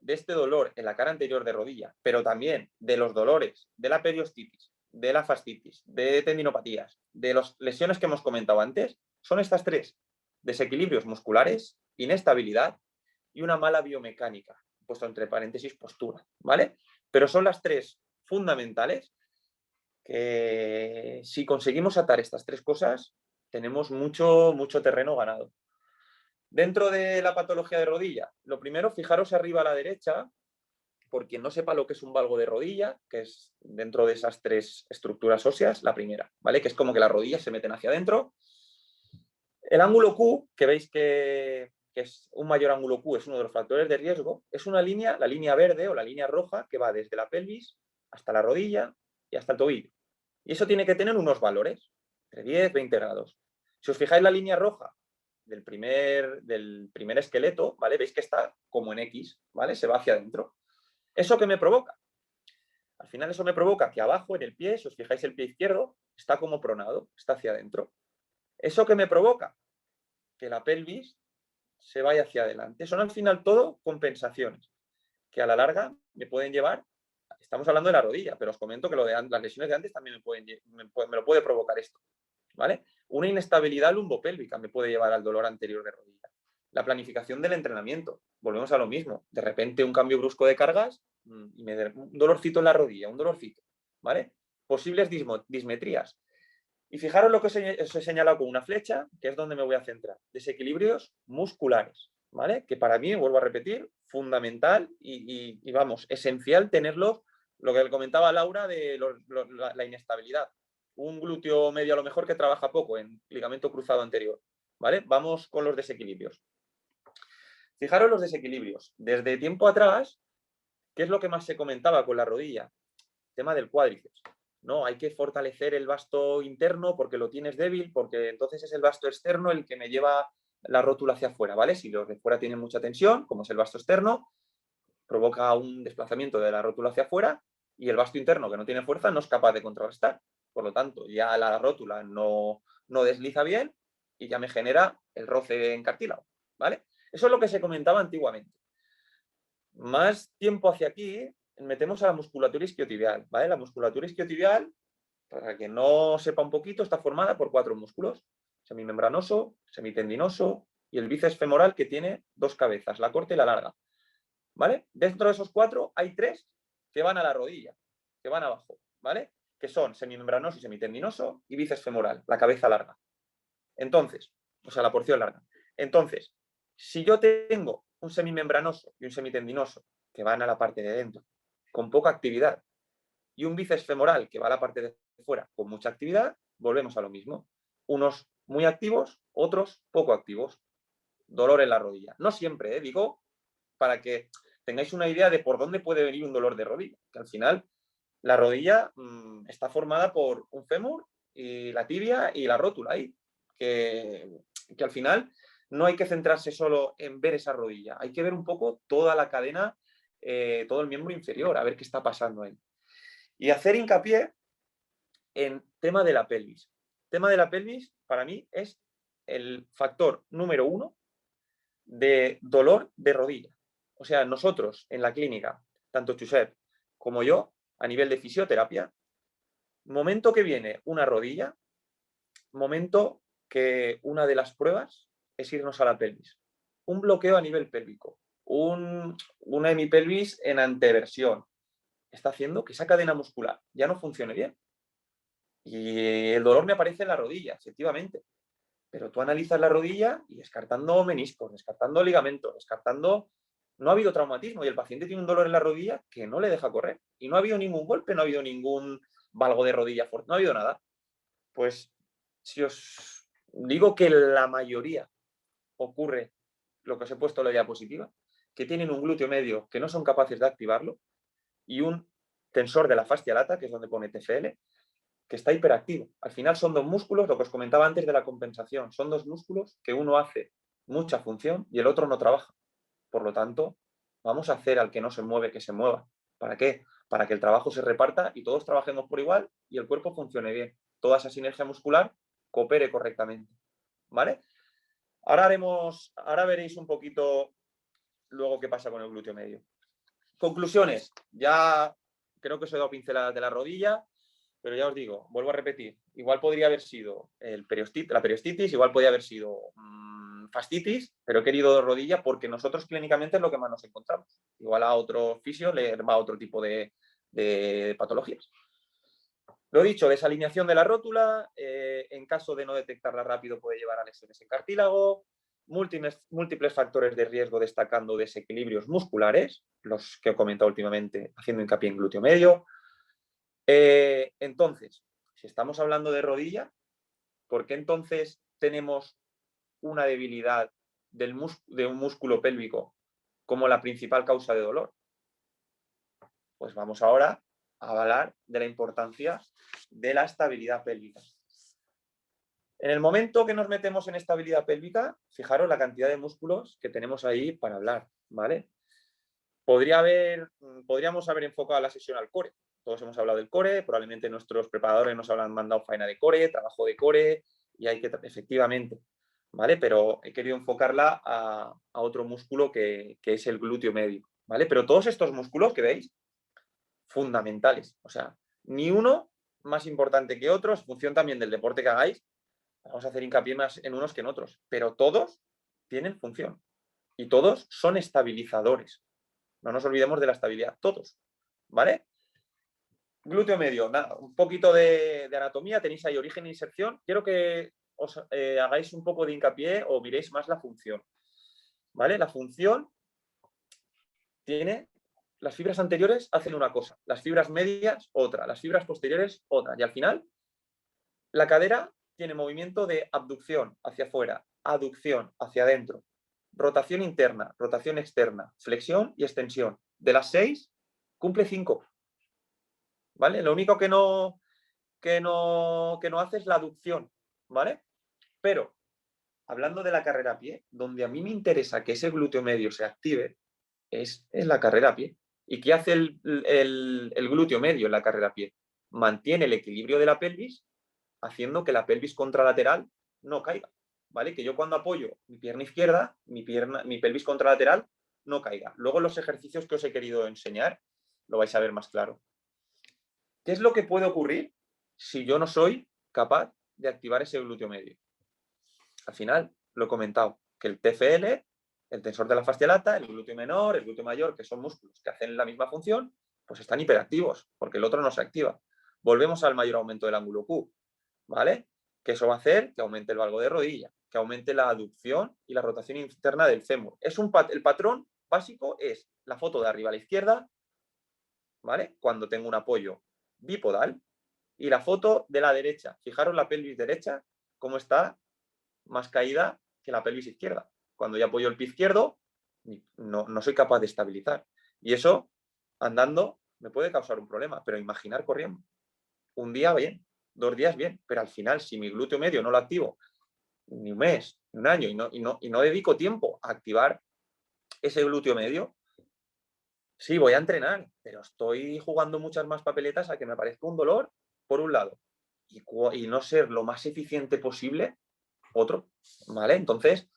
de este dolor en la cara anterior de rodilla, pero también de los dolores de la periostitis, de la fascitis, de tendinopatías, de las lesiones que hemos comentado antes, son estas tres: desequilibrios musculares, inestabilidad y una mala biomecánica, puesto entre paréntesis postura, ¿vale? Pero son las tres fundamentales que si conseguimos atar estas tres cosas, tenemos mucho terreno ganado. Dentro de la patología de rodilla, lo primero, fijaros arriba a la derecha, por quien no sepa lo que es un valgo de rodilla, que es dentro de esas tres estructuras óseas, la primera, ¿vale? Que es como que las rodillas se meten hacia adentro. El ángulo Q, que veis que es un mayor ángulo Q, es uno de los factores de riesgo, es una línea, la línea verde o la línea roja, que va desde la pelvis hasta la rodilla y hasta el tobillo. Y eso tiene que tener unos valores, entre 10 y 20 grados. Si os fijáis la línea roja del primer esqueleto, ¿vale? Veis que está como en X, ¿vale? Se va hacia adentro. ¿Eso qué me provoca? Al final eso me provoca que abajo en el pie, si os fijáis el pie izquierdo, está como pronado, está hacia adentro. ¿Eso qué me provoca? Que la pelvis se vaya hacia adelante. Son al final todo compensaciones que a la larga me pueden llevar, estamos hablando de la rodilla, pero os comento que las lesiones de antes también me lo puede provocar esto, ¿vale? Una inestabilidad lumbopélvica me puede llevar al dolor anterior de rodilla. La planificación del entrenamiento, volvemos a lo mismo. De repente un cambio brusco de cargas y un dolorcito en la rodilla, un dolorcito, ¿vale? Posibles dismetrías. Y fijaros lo que os he señalado con una flecha, que es donde me voy a centrar. Desequilibrios musculares, ¿vale? Que para mí, vuelvo a repetir, fundamental y vamos, esencial tenerlos, lo que le comentaba Laura de la inestabilidad. Un glúteo medio a lo mejor que trabaja poco en ligamento cruzado anterior, ¿vale? Vamos con los desequilibrios. Fijaros los desequilibrios. Desde tiempo atrás, ¿qué es lo que más se comentaba con la rodilla? Tema del cuádriceps. No, hay que fortalecer el vasto interno porque lo tienes débil, porque entonces es el vasto externo el que me lleva la rótula hacia afuera, ¿vale? Si los de fuera tienen mucha tensión, como es el vasto externo, provoca un desplazamiento de la rótula hacia afuera y el vasto interno, que no tiene fuerza, no es capaz de contrarrestar. Por lo tanto, ya la rótula no desliza bien y ya me genera el roce en cartílago, ¿vale? Eso es lo que se comentaba antiguamente. Más tiempo hacia aquí, metemos a la musculatura isquiotibial, ¿vale? La musculatura isquiotibial, para que no sepa un poquito, está formada por 4 músculos: semimembranoso, semitendinoso y el bíceps femoral, que tiene 2 cabezas, la corta y la larga, ¿vale? Dentro de esos 4 hay 3 que van a la rodilla, que van abajo, ¿vale? Que son semimembranoso y semitendinoso y bíceps femoral, la cabeza larga. Entonces, o sea, la porción larga. Entonces, si yo tengo un semimembranoso y un semitendinoso que van a la parte de dentro con poca actividad y un bíceps femoral que va a la parte de fuera con mucha actividad, volvemos a lo mismo. Unos muy activos, otros poco activos. Dolor en la rodilla. No siempre, digo, para que tengáis una idea de por dónde puede venir un dolor de rodilla. Que al final la rodilla está formada por un fémur y la tibia y la rótula ahí. Que al final no hay que centrarse solo en ver esa rodilla. Hay que ver un poco toda la cadena, todo el miembro inferior, a ver qué está pasando ahí. Y hacer hincapié en tema de la pelvis. Tema de la pelvis, para mí, es el factor número 1 de dolor de rodilla. O sea, nosotros en la clínica, tanto Josep como yo, a nivel de fisioterapia, momento que viene una rodilla, momento que una de las pruebas es irnos a la pelvis. Un bloqueo a nivel pélvico, una hemipelvis en anteversión, está haciendo que esa cadena muscular ya no funcione bien. Y el dolor me aparece en la rodilla, efectivamente. Pero tú analizas la rodilla y descartando meniscos, descartando ligamentos, descartando... No ha habido traumatismo y el paciente tiene un dolor en la rodilla que no le deja correr. Y no ha habido ningún golpe, no ha habido ningún valgo de rodilla fuerte, no ha habido nada. Pues si os digo que la mayoría ocurre lo que os he puesto en la diapositiva, que tienen un glúteo medio que no son capaces de activarlo y un tensor de la fascia lata, que es donde pone TFL, que está hiperactivo. Al final son 2 músculos, lo que os comentaba antes de la compensación, son 2 músculos que uno hace mucha función y el otro no trabaja. Por lo tanto, vamos a hacer al que no se mueve que se mueva. ¿Para qué? Para que el trabajo se reparta y todos trabajemos por igual y el cuerpo funcione bien. Toda esa sinergia muscular coopere correctamente. ¿Vale? Ahora veréis un poquito luego qué pasa con el glúteo medio. Conclusiones. Ya creo que os he dado pinceladas de la rodilla, pero ya os digo, vuelvo a repetir, igual podría haber sido la periostitis, igual podría haber sido fascitis, pero he querido rodilla porque nosotros clínicamente es lo que más nos encontramos. Igual a otro fisio le va a otro tipo de patologías. Lo dicho, desalineación de la rótula, en caso de no detectarla rápido puede llevar a lesiones en cartílago, múltiples factores de riesgo destacando desequilibrios musculares, los que he comentado últimamente haciendo hincapié en glúteo medio. Entonces, si estamos hablando de rodilla, ¿por qué entonces tenemos una debilidad de un músculo pélvico como la principal causa de dolor? Pues vamos ahora a hablar de la importancia de la estabilidad pélvica. En el momento que nos metemos en estabilidad pélvica, fijaros la cantidad de músculos que tenemos ahí para hablar, ¿vale? Podríamos haber enfocado la sesión al core. Todos hemos hablado del core, probablemente nuestros preparadores nos habrán mandado faena de core, trabajo de core, y hay que, efectivamente, ¿vale? Pero he querido enfocarla a otro músculo que es el glúteo medio, ¿vale? Pero todos estos músculos que veis, fundamentales. O sea, ni uno más importante que otro, en función también del deporte que hagáis. Vamos a hacer hincapié más en unos que en otros, pero todos tienen función y todos son estabilizadores. No nos olvidemos de la estabilidad, todos, ¿vale? Glúteo medio, nada, un poquito de anatomía, tenéis ahí origen e inserción. Quiero que os hagáis un poco de hincapié o miréis más la función, ¿vale? La función tiene... Las fibras anteriores hacen una cosa, las fibras medias otra, las fibras posteriores otra. Y al final, la cadera tiene movimiento de abducción hacia afuera, aducción hacia adentro, rotación interna, rotación externa, flexión y extensión. De las 6, cumple 5. ¿Vale? Lo único que no hace es la aducción, ¿vale? Pero, hablando de la carrera a pie, donde a mí me interesa que ese glúteo medio se active, es la carrera a pie. ¿Y qué hace el glúteo medio en la carrera a pie? Mantiene el equilibrio de la pelvis, haciendo que la pelvis contralateral no caiga, ¿vale? Que yo cuando apoyo mi pierna izquierda, mi pelvis contralateral no caiga. Luego los ejercicios que os he querido enseñar lo vais a ver más claro. ¿Qué es lo que puede ocurrir si yo no soy capaz de activar ese glúteo medio? Al final, lo he comentado, que el TFL, el tensor de la fascia lata, el glúteo menor, el glúteo mayor, que son músculos que hacen la misma función, pues están hiperactivos, porque el otro no se activa. Volvemos al mayor aumento del ángulo Q, ¿vale? Que eso va a hacer que aumente el valgo de rodilla, que aumente la aducción y la rotación interna del fémur. El patrón básico es la foto de arriba a la izquierda, ¿vale? Cuando tengo un apoyo bipodal, y la foto de la derecha. Fijaros la pelvis derecha, cómo está más caída que la pelvis izquierda. Cuando yo apoyo el pie izquierdo, no soy capaz de estabilizar. Y eso, andando, me puede causar un problema, pero imaginar corriendo. Un día bien, 2 días bien, pero al final, si mi glúteo medio no lo activo ni un mes, ni un año, y no dedico tiempo a activar ese glúteo medio, sí, voy a entrenar, pero estoy jugando muchas más papeletas a que me parezca un dolor, por un lado, y no ser lo más eficiente posible, otro, ¿vale? Entonces,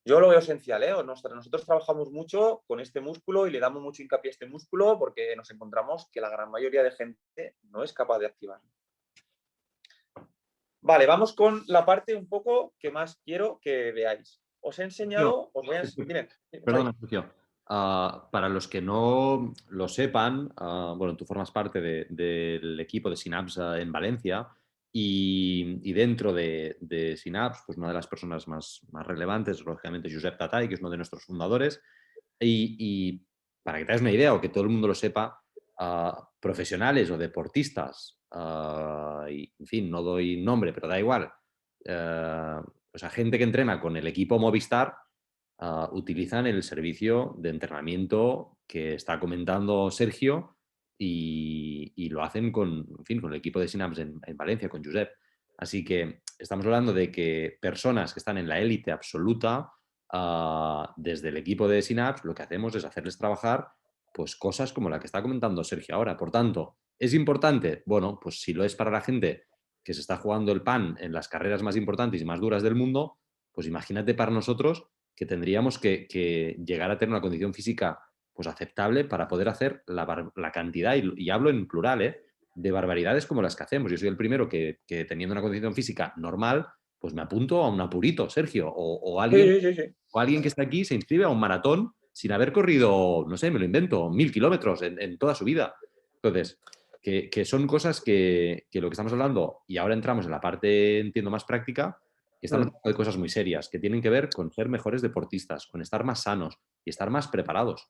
yo lo veo esencial, ¿eh? Nosotros trabajamos mucho con este músculo y le damos mucho hincapié a este músculo porque nos encontramos que la gran mayoría de gente no es capaz de activarlo. Vale, vamos con la parte un poco que más quiero que veáis. Os he enseñado, os voy a... Dime, Perdona, Sergio. Para los que no lo sepan, bueno, tú formas parte del equipo de Synapse en Valencia y dentro de Synapse, pues una de las personas más relevantes, lógicamente, Josep Tatay, que es uno de nuestros fundadores. Y para que te hagas una idea o que todo el mundo lo sepa, profesionales o deportistas, y, en fin, no doy nombre, pero da igual, o sea, gente que entrena con el equipo Movistar, utilizan el servicio de entrenamiento que está comentando Sergio y lo hacen con, en fin, con el equipo de Synapse en Valencia, con Josep. Así que estamos hablando de que personas que están en la élite absoluta, desde el equipo de Synapse, lo que hacemos es hacerles trabajar pues, cosas como la que está comentando Sergio ahora. Por tanto, ¿es importante? Bueno, pues si lo es para la gente que se está jugando el pan en las carreras más importantes y más duras del mundo, pues imagínate para nosotros que tendríamos que llegar a tener una condición física pues aceptable para poder hacer la cantidad, y hablo en plural, de barbaridades como las que hacemos. Yo soy el primero que teniendo una condición física normal, pues me apunto a un apurito, Sergio, sí, sí, sí. o alguien que está aquí se inscribe a un maratón sin haber corrido, no sé, me lo invento, 1000 kilómetros en toda su vida. Entonces, que son cosas que lo que estamos hablando, y ahora entramos en la parte, entiendo, más práctica, estamos hablando de cosas muy serias que tienen que ver con ser mejores deportistas, con estar más sanos y estar más preparados.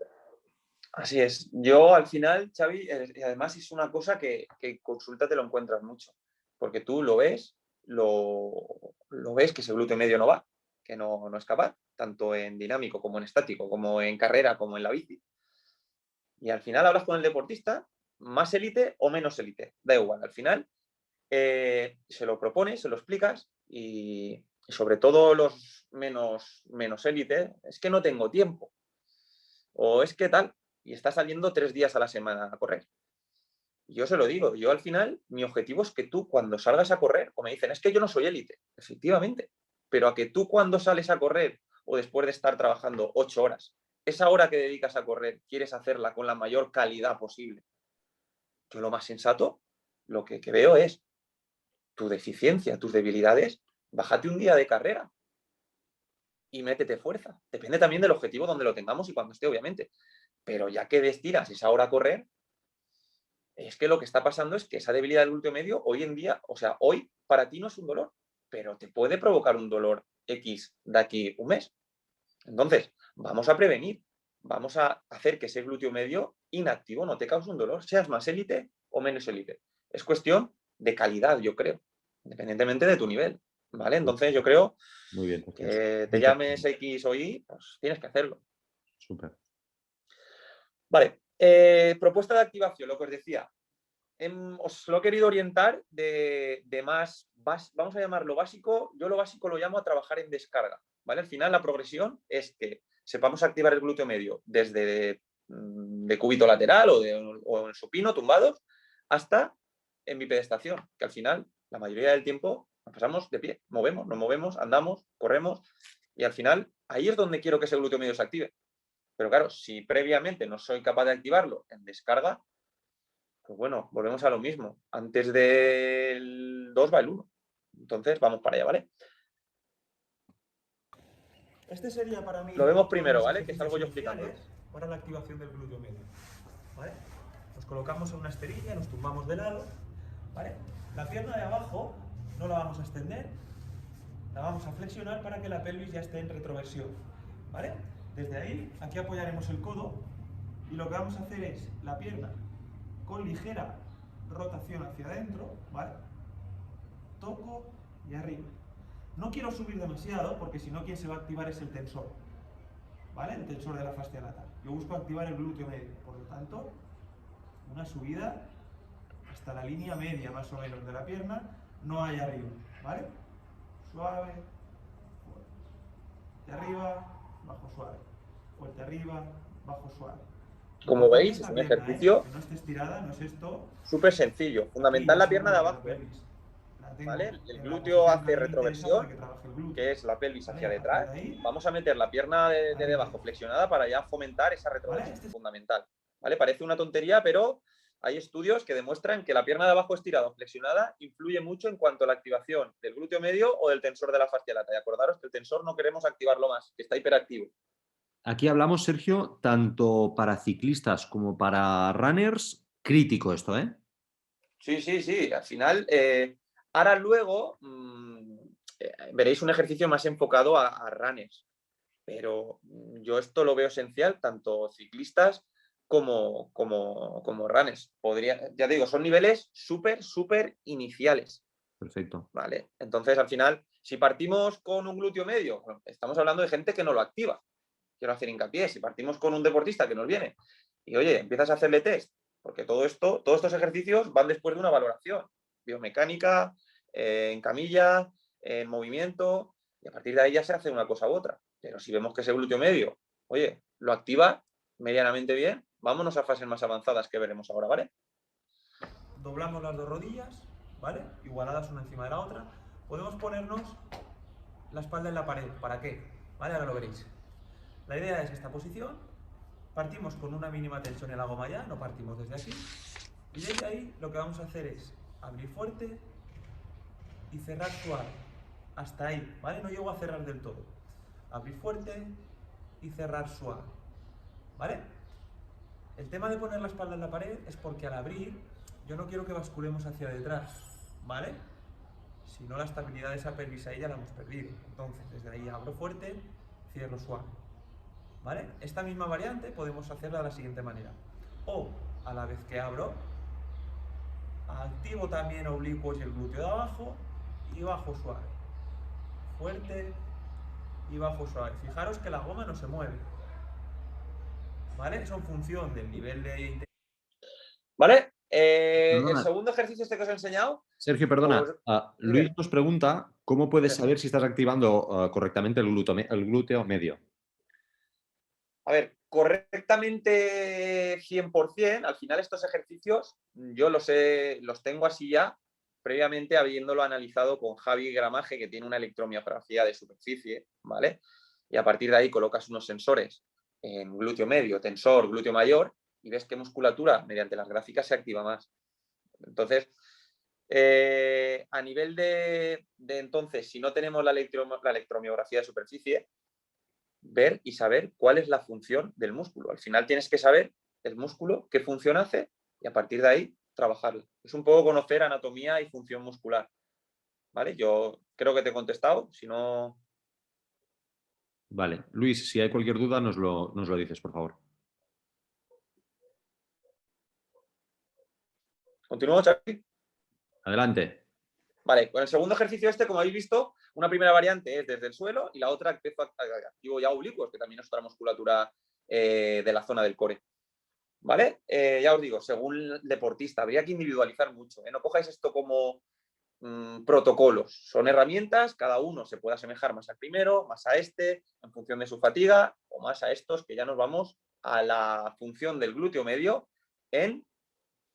Así es. Yo al final, Xavi, y además es una cosa que consulta te lo encuentras mucho, porque tú lo ves, lo ves que ese glúteo medio no va, que no es capaz, tanto en dinámico como en estático, como en carrera, como en la bici. Y al final hablas con el deportista, más élite o menos élite, da igual. Al final se lo propones, se lo explicas y sobre todo los menos élite, es que no tengo tiempo o es que tal, y está saliendo 3 días a la semana a correr. Y yo se lo digo, yo al final, mi objetivo es que tú cuando salgas a correr, o me dicen, es que yo no soy élite, efectivamente, pero a que tú cuando sales a correr o después de estar trabajando 8 horas, esa hora que dedicas a correr, quieres hacerla con la mayor calidad posible. Yo lo más sensato, lo que veo es tu deficiencia, tus debilidades, bájate un día de carrera y métete fuerza. Depende también del objetivo donde lo tengamos y cuando esté, obviamente. Pero ya que destinas esa hora a correr, es que lo que está pasando es que esa debilidad del glúteo medio hoy en día, o sea, hoy para ti no es un dolor, pero te puede provocar un dolor X de aquí un mes. Entonces, vamos a prevenir, vamos a hacer que ese glúteo medio inactivo no te cause un dolor, seas más élite o menos élite. Es cuestión de calidad, yo creo, independientemente de tu nivel, ¿vale? Entonces, yo creo Muy bien, Sergio. que te llames X o Y, pues tienes que hacerlo. Súper. Vale, propuesta de activación, lo que os decía. Os lo he querido orientar de más, vamos a llamarlo básico, yo lo básico lo llamo a trabajar en descarga, ¿vale? Al final la progresión es que sepamos activar el glúteo medio desde de cúbito lateral o en supino, tumbados, hasta en bipedestación, que al final la mayoría del tiempo nos pasamos de pie, nos movemos, andamos, corremos, y al final ahí es donde quiero que ese glúteo medio se active. Pero claro, si previamente no soy capaz de activarlo en descarga, pues bueno, volvemos a lo mismo. Antes del 2 va el 1. Entonces, vamos para allá, ¿vale? Este sería para mí Lo vemos todos primero, los ¿vale? Que salgo yo ejercicios explicando. esenciales para la activación del glúteo medio. ¿Vale? Nos colocamos en una esterilla, nos tumbamos de lado, ¿vale? La pierna de abajo no la vamos a extender, la vamos a flexionar para que la pelvis ya esté en retroversión, ¿vale? Desde ahí, aquí apoyaremos el codo y lo que vamos a hacer es la pierna con ligera rotación hacia adentro, ¿vale? Toco y arriba. No quiero subir demasiado porque si no quien se va a activar es el tensor, ¿vale? El tensor de la fascia lata. Yo busco activar el glúteo medio, por lo tanto, una subida hasta la línea media más o menos de la pierna, no hay arriba, ¿vale? Suave, fuerte arriba, bajo suave, fuerte arriba, bajo suave. Como Importante veis, es un pierna, ejercicio que no esté estirada, no es esto. súper sencillo. Aquí Fundamental ya la pierna de seguro que la abajo, pelvis la tengo ¿vale? El en la glúteo posición que hace a mí me interesa para que retroversión, trabaje el glúteo. que es la pelvis ¿Vale? hacia A partir detrás. de ahí, Vamos a meter la pierna de arriba. debajo flexionada para ya fomentar esa ¿Vale? retroversión. Este es Fundamental. ¿Vale? Parece una tontería, pero hay estudios que demuestran que la pierna de abajo estirada o flexionada influye mucho en cuanto a la activación del glúteo medio o del tensor de la fascia lata. Y acordaros que el tensor no queremos activarlo más, que está hiperactivo. Aquí hablamos, Sergio, tanto para ciclistas como para runners, crítico esto, ¿eh? Sí, sí, sí. Al final, ahora luego veréis un ejercicio más enfocado a runners. Pero yo esto lo veo esencial, tanto ciclistas como runners. Ya digo, son niveles súper iniciales. Perfecto. ¿Vale? Entonces, al final, si partimos con un glúteo medio, bueno, estamos hablando de gente que no lo activa. Quiero hacer hincapié. Si partimos con un deportista que nos viene y, oye, empiezas a hacerle test, porque todos estos ejercicios van después de una valoración biomecánica, en camilla, en movimiento, y a partir de ahí ya se hace una cosa u otra. Pero si vemos que ese glúteo medio, oye, lo activa medianamente bien, vámonos a fases más avanzadas que veremos ahora, ¿vale? doblamos las dos rodillas, ¿vale? Igualadas una encima de la otra. Podemos ponernos la espalda en la pared. ¿Para qué? ¿Vale? Ahora lo veréis. La idea es esta posición. Partimos con una mínima tensión en la goma ya, no partimos desde aquí. Y desde ahí lo que vamos a hacer es abrir fuerte y cerrar suave. Hasta ahí, ¿vale? No llego a cerrar del todo. Abrir fuerte y cerrar suave, ¿vale? El tema de poner la espalda en la pared es porque al abrir yo no quiero que basculemos hacia detrás, ¿vale? Si no, la estabilidad de esa pelvis ahí ya la hemos perdido. Entonces, desde ahí abro fuerte, cierro suave, ¿vale? Esta misma variante podemos hacerla de la siguiente manera. O, a la vez que abro, activo también oblicuos y el glúteo de abajo y bajo suave. Fuerte y bajo suave. Fijaros que la goma no se mueve, ¿vale? Eso en función del nivel de... ¿Vale? El Perdona, segundo ejercicio este que os he enseñado, Sergio, perdona. pues, Luis dime. nos pregunta cómo puedes Sí. saber si estás activando correctamente el glúteo medio. A ver, correctamente 100%, al final estos ejercicios yo los tengo así ya, previamente habiéndolo analizado con Javi Gramaje, que tiene una electromiografía de superficie, ¿vale? Y a partir de ahí colocas unos sensores en glúteo medio, tensor, glúteo mayor, y ves qué musculatura mediante las gráficas se activa más. Entonces, a nivel de entonces, si no tenemos la electromiografía de superficie, ver y saber cuál es la función del músculo. Al final tienes que saber el músculo, qué función hace y a partir de ahí trabajarlo. Es un poco conocer anatomía y función muscular. ¿Vale? Yo creo que te he contestado. Si no... Vale. Luis, si hay cualquier duda, nos lo dices, por favor. ¿Continúo, Xavi? Adelante. Vale, con el segundo ejercicio este, como habéis visto, una primera variante es desde el suelo y la otra activo ya oblicuos, que también es otra musculatura de la zona del core. ¿Vale? Ya os digo, según el deportista, habría que individualizar mucho. No cojáis esto como protocolos. Son herramientas, cada uno se puede asemejar más al primero, más a este, en función de su fatiga, o más a estos, que ya nos vamos a la función del glúteo medio en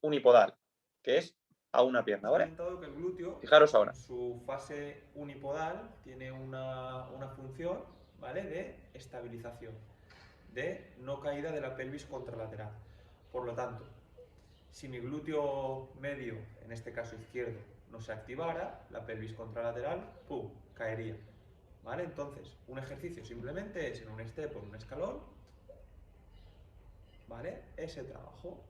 unipodal, que es a una pierna, ¿vale? comentado que el glúteo, Fijaros ahora. en su fase unipodal, tiene una función, ¿vale?, de estabilización. de no caída de la pelvis contralateral. Por lo tanto, si mi glúteo medio, en este caso izquierdo, no se activara, la pelvis contralateral, ¡pum!, caería. ¿Vale? Entonces, un ejercicio simplemente es en un step o en un escalón, ¿vale? Ese trabajo.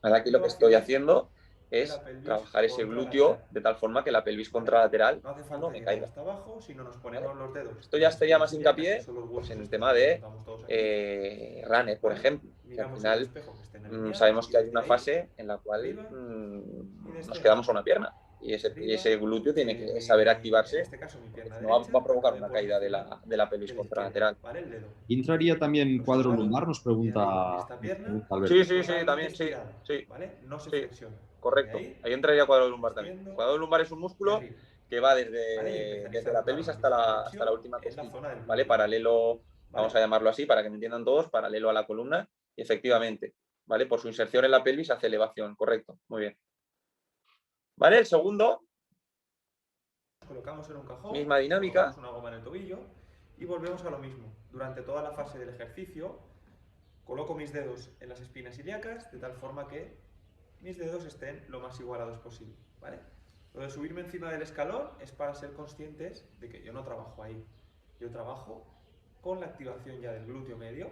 Ahora aquí lo que estoy haciendo es trabajar ese glúteo contralateral. de tal forma que la pelvis ¿Vale? contralateral No hace falta no me llegar caiga. hasta abajo, sino nos ponemos los dedos. Esto ya sería más Espinillas, que hincapié son los pues, huesos en el estos tema que de juntamos todos aquí. runner, por ¿Vale? ejemplo, que al Miramos en el final espejo que estén alineados sabemos y que hay desde una ahí, fase en la cual arriba y nos desde quedamos a ahí. una pierna y Arriba, ese glúteo tiene que en saber activarse, este caso mi porque pierna si no va derecha a provocar cae una por caída encima de la pelvis de la izquierda, contralateral. ¿vale? El dedo. ¿Y entraría también Lo cuadro separo lumbar? Nos y arriba pregunta, esta nos pierna pregunta Alberto. Sí, sí, sí, totalmente también, sí, estirada, sí, ¿vale? No se sí, flexiona. Desde correcto. ahí Ahí entraría cuadro lumbar también. El extiendo cuadro lumbar es un y músculo arriba, que va ¿vale? Y empezaréis desde a la notar pelvis una hasta ligera hasta la tensión última en la costilla, zona del ¿vale? glúteo, Paralelo, vamos a ¿vale? llamarlo así para que me entiendan todos, paralelo a la columna, y efectivamente, ¿vale? Por su inserción en la pelvis hace elevación, correcto, muy bien. ¿Vale? El segundo, Colocamos en un cajón, misma dinámica. colocamos una goma en el tobillo y volvemos a lo mismo. Durante toda la fase del ejercicio, coloco mis dedos en las espinas ilíacas de tal forma que mis dedos estén lo más igualados posible, ¿vale? Lo de subirme encima del escalón es para ser conscientes de que yo no trabajo ahí. Yo trabajo con la activación ya del glúteo medio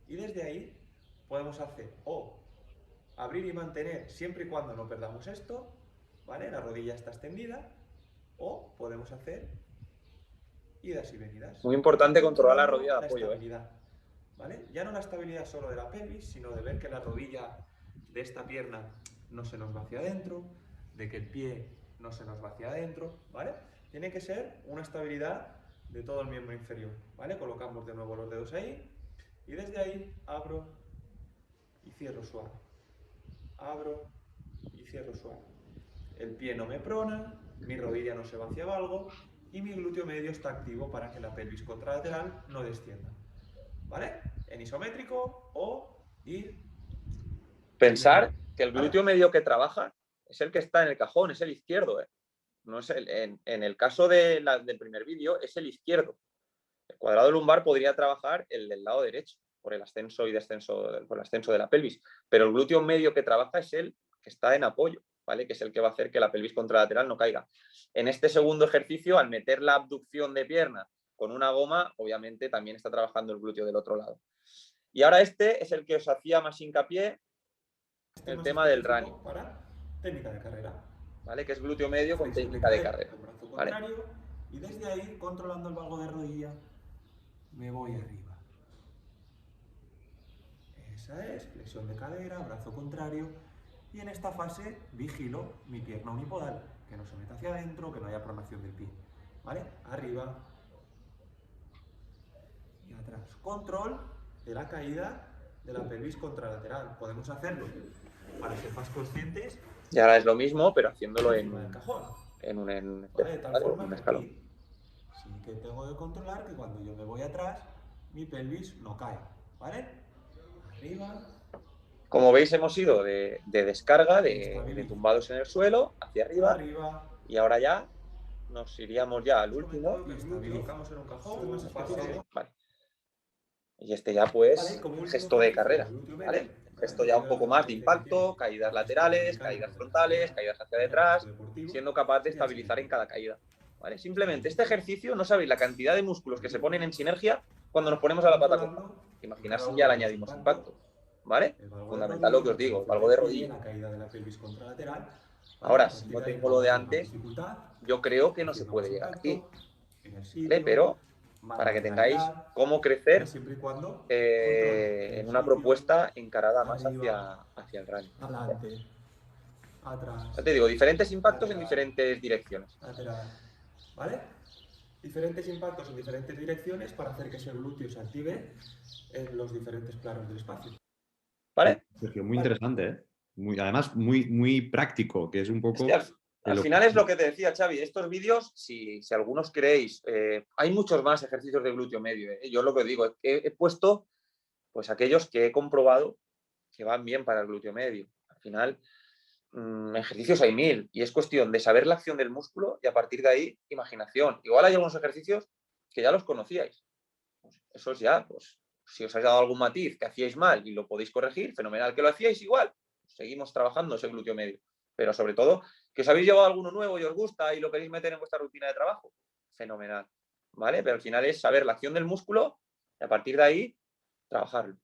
y desde ahí podemos hacer o abrir y mantener siempre y cuando no perdamos esto, ¿vale? La rodilla está extendida, o podemos hacer idas y venidas. Muy importante controlar la Controlando rodilla de la apoyo, ¿eh? estabilidad, ¿vale? Ya no la estabilidad solo de la pelvis, sino de ver que la rodilla de esta pierna no se nos va hacia adentro, de que el pie no se nos va hacia adentro, ¿vale? Tiene que ser una estabilidad de todo el miembro inferior, ¿vale? Colocamos de nuevo los dedos ahí y desde ahí abro y cierro suave. Abro y cierro suave. El pie no me prona, mi rodilla no se va hacia abajo y mi glúteo medio está activo para que la pelvis contralateral no descienda. ¿Vale? En isométrico o ir... Pensar que el ¿vale? glúteo medio que trabaja es el que está en el cajón, es el izquierdo, ¿eh? No es en el caso del primer vídeo, es el izquierdo. El cuadrado lumbar podría trabajar el del lado derecho, por el ascenso y descenso, por el ascenso de la pelvis. Pero el glúteo medio que trabaja es el que está en apoyo, ¿vale? Que es el que va a hacer que la pelvis contralateral no caiga. En este segundo ejercicio, al meter la abducción de pierna con una goma, obviamente también está trabajando el glúteo del otro lado. Y ahora este es el que os hacía más hincapié, el tema del running. Para técnica de carrera. ¿Vale? Que es glúteo medio con técnica de carrera. El brazo ¿Vale? contrario y desde ahí, controlando el valgo de rodilla, me voy arriba. Esa es, flexión de cadera, brazo contrario. Y en esta fase vigilo mi pierna unipodal, que no se meta hacia adentro, que no haya pronación del pie. ¿Vale? Arriba y atrás. Control de la caída de la pelvis contralateral. Podemos hacerlo para ser más conscientes. Y ahora es lo mismo, pero haciéndolo encima del cajón. ¿vale? De tal forma un que escalón. aquí sí que tengo que controlar que cuando yo me voy atrás, mi pelvis no cae. ¿Vale? Arriba. Como veis, hemos ido de descarga, de tumbados en el suelo, hacia arriba, y ahora ya nos iríamos ya al último. Vale. Y este ya pues, gesto de carrera, ¿vale? Gesto ya un poco más de impacto, caídas laterales, caídas frontales, caídas hacia detrás, siendo capaz de estabilizar en cada caída, ¿vale? Simplemente este ejercicio, no sabéis la cantidad de músculos que se ponen en sinergia cuando nos ponemos a la pata coja. Imaginar si ya le añadimos impacto, ¿vale? Fundamental lo que os digo, el valgo de rodilla. Ahora, si no tengo lo de antes, yo creo que no se puede llegar aquí, ¿vale? Pero para que tengáis cómo crecer en una propuesta encarada más hacia el running. Adelante, atrás. Ya te digo, diferentes impactos en diferentes direcciones. Lateral. ¿Vale? Diferentes impactos en diferentes direcciones para hacer que ese glúteo se active en los diferentes planos del espacio. ¿Vale? Sergio, muy interesante, ¿eh? Además, muy práctico, que es un poco... Al final es lo que te decía, Xavi, estos vídeos, si algunos queréis, hay muchos más ejercicios de glúteo medio. Yo lo que digo es que he puesto pues aquellos que he comprobado que van bien para el glúteo medio. Al final, ejercicios hay 1000 y es cuestión de saber la acción del músculo y a partir de ahí, imaginación. Igual hay algunos ejercicios que ya los conocíais, Pues eso es ya, pues si os has dado algún matiz que hacíais mal y lo podéis corregir, fenomenal. Que lo hacíais igual, seguimos trabajando ese glúteo medio. Pero sobre todo, que os habéis llevado alguno nuevo y os gusta y lo queréis meter en vuestra rutina de trabajo, fenomenal, ¿vale? Pero al final es saber la acción del músculo y a partir de ahí trabajarlo,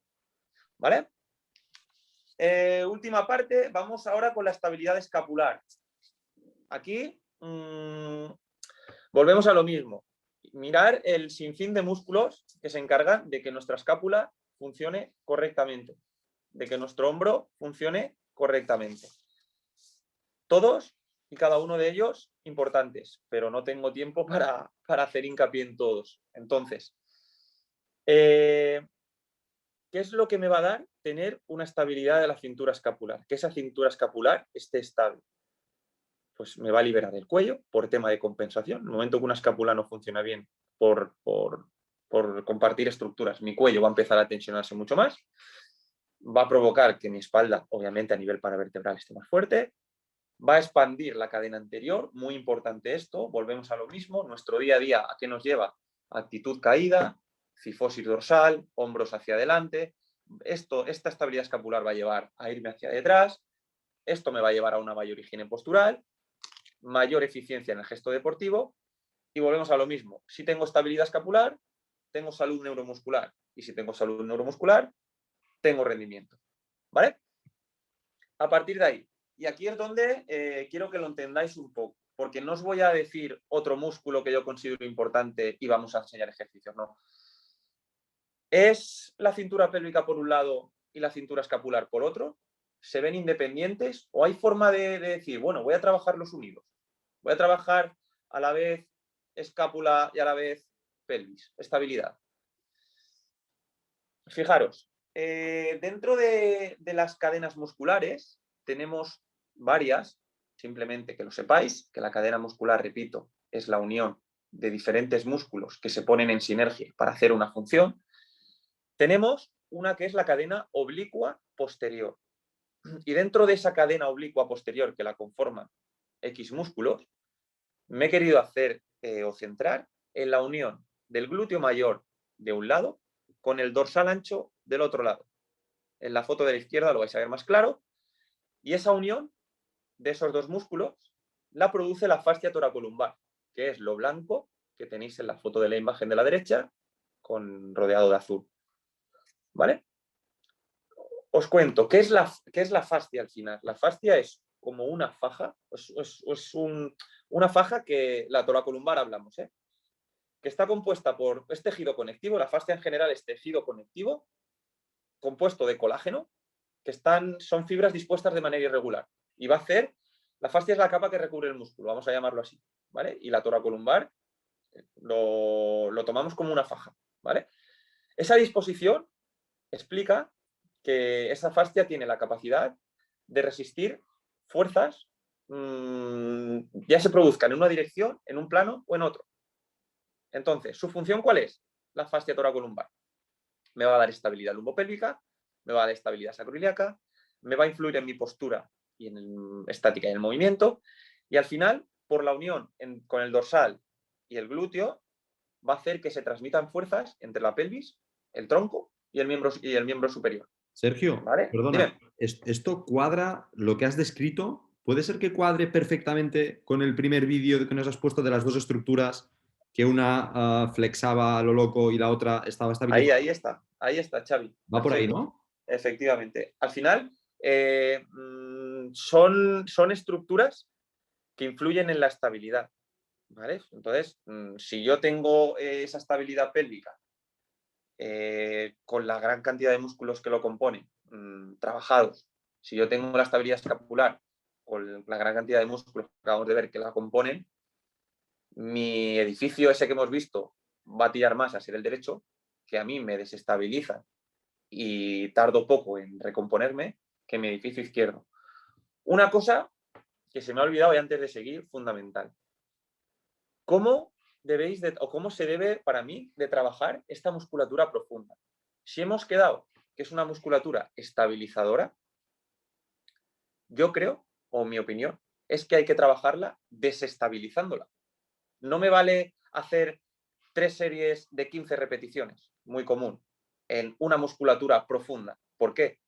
¿vale? Última parte, vamos ahora con la estabilidad escapular. Aquí volvemos a lo mismo. Mirar el sinfín de músculos que se encargan de que nuestra escápula funcione correctamente, de que nuestro hombro funcione correctamente. Todos y cada uno de ellos importantes, pero no tengo tiempo para hacer hincapié en todos. Entonces, ¿qué es lo que me va a dar tener una estabilidad de la cintura escapular? Que esa cintura escapular esté estable. Pues me va a liberar el cuello por tema de compensación. En el momento que una escápula no funciona bien por compartir estructuras, mi cuello va a empezar a tensionarse mucho más. Va a provocar que mi espalda, obviamente a nivel paravertebral, esté más fuerte. Va a expandir la cadena anterior, muy importante esto, volvemos a lo mismo, nuestro día a día, ¿a qué nos lleva? Actitud caída, cifosis dorsal, hombros hacia adelante, esta estabilidad escapular va a llevar a irme hacia detrás, esto me va a llevar a una mayor higiene postural, mayor eficiencia en el gesto deportivo y volvemos a lo mismo, si tengo estabilidad escapular, tengo salud neuromuscular y si tengo salud neuromuscular, tengo rendimiento, ¿vale? A partir de ahí, y aquí es donde quiero que lo entendáis un poco, porque no os voy a decir otro músculo que yo considero importante y vamos a enseñar ejercicios, no. ¿Es la cintura pélvica por un lado y la cintura escapular por otro? ¿Se ven independientes? ¿O hay forma de decir, bueno, voy a trabajarlos unidos? Voy a trabajar a la vez escápula y a la vez pelvis, estabilidad. Fijaros, dentro de las cadenas musculares tenemos varias, simplemente que lo sepáis, que la cadena muscular, repito, es la unión de diferentes músculos que se ponen en sinergia para hacer una función. Tenemos una que es la cadena oblicua posterior. Y dentro de esa cadena oblicua posterior que la conforman X músculos, me he querido hacer o centrar en la unión del glúteo mayor de un lado con el dorsal ancho del otro lado. En la foto de la izquierda lo vais a ver más claro. Y esa unión de esos dos músculos la produce la fascia toracolumbar, que es lo blanco que tenéis en la foto de la imagen de la derecha, rodeado de azul. ¿Vale? Os cuento, ¿qué es la fascia al final? La fascia es como una faja, una faja que la toracolumbar hablamos, que está compuesta por, es tejido conectivo, la fascia en general es tejido conectivo, compuesto de colágeno, que son fibras dispuestas de manera irregular. Y va a hacer, la fascia es la capa que recubre el músculo, vamos a llamarlo así, ¿vale? Y la toracolumbar lo tomamos como una faja, ¿vale? Esa disposición explica que esa fascia tiene la capacidad de resistir fuerzas, ya se produzcan en una dirección, en un plano o en otro. Entonces, ¿su función cuál es? La fascia toracolumbar. Me va a dar estabilidad lumbopélvica, me va a dar estabilidad sacroiliaca, me va a influir en mi postura y en estática y en el movimiento, y al final, por la unión con el dorsal y el glúteo, va a hacer que se transmitan fuerzas entre la pelvis, el tronco y el miembro superior. Sergio, ¿Vale? perdona, ¿esto cuadra lo que has descrito? ¿Puede ser que cuadre perfectamente con el primer vídeo que nos has puesto de las dos estructuras, que una flexaba a lo loco y la otra estaba estabilizada? Ahí está, Xavi. Va Perfecto. por ahí, ¿no? Efectivamente. Al final, son estructuras que influyen en la estabilidad. ¿Vale? Entonces, si yo tengo esa estabilidad pélvica con la gran cantidad de músculos que lo componen, trabajados, si yo tengo la estabilidad escapular con la gran cantidad de músculos que acabamos de ver que la componen, mi edificio ese que hemos visto va a tirar más a ser el derecho, que a mí me desestabiliza y tardo poco en recomponerme, que mi edificio izquierdo. Una cosa que se me ha olvidado y antes de seguir, fundamental. ¿Cómo se debe para mí de trabajar esta musculatura profunda? Si hemos quedado que es una musculatura estabilizadora, yo creo, o mi opinión, es que hay que trabajarla desestabilizándola. No me vale hacer 3 series de 15 repeticiones, muy común, en una musculatura profunda. ¿Por qué?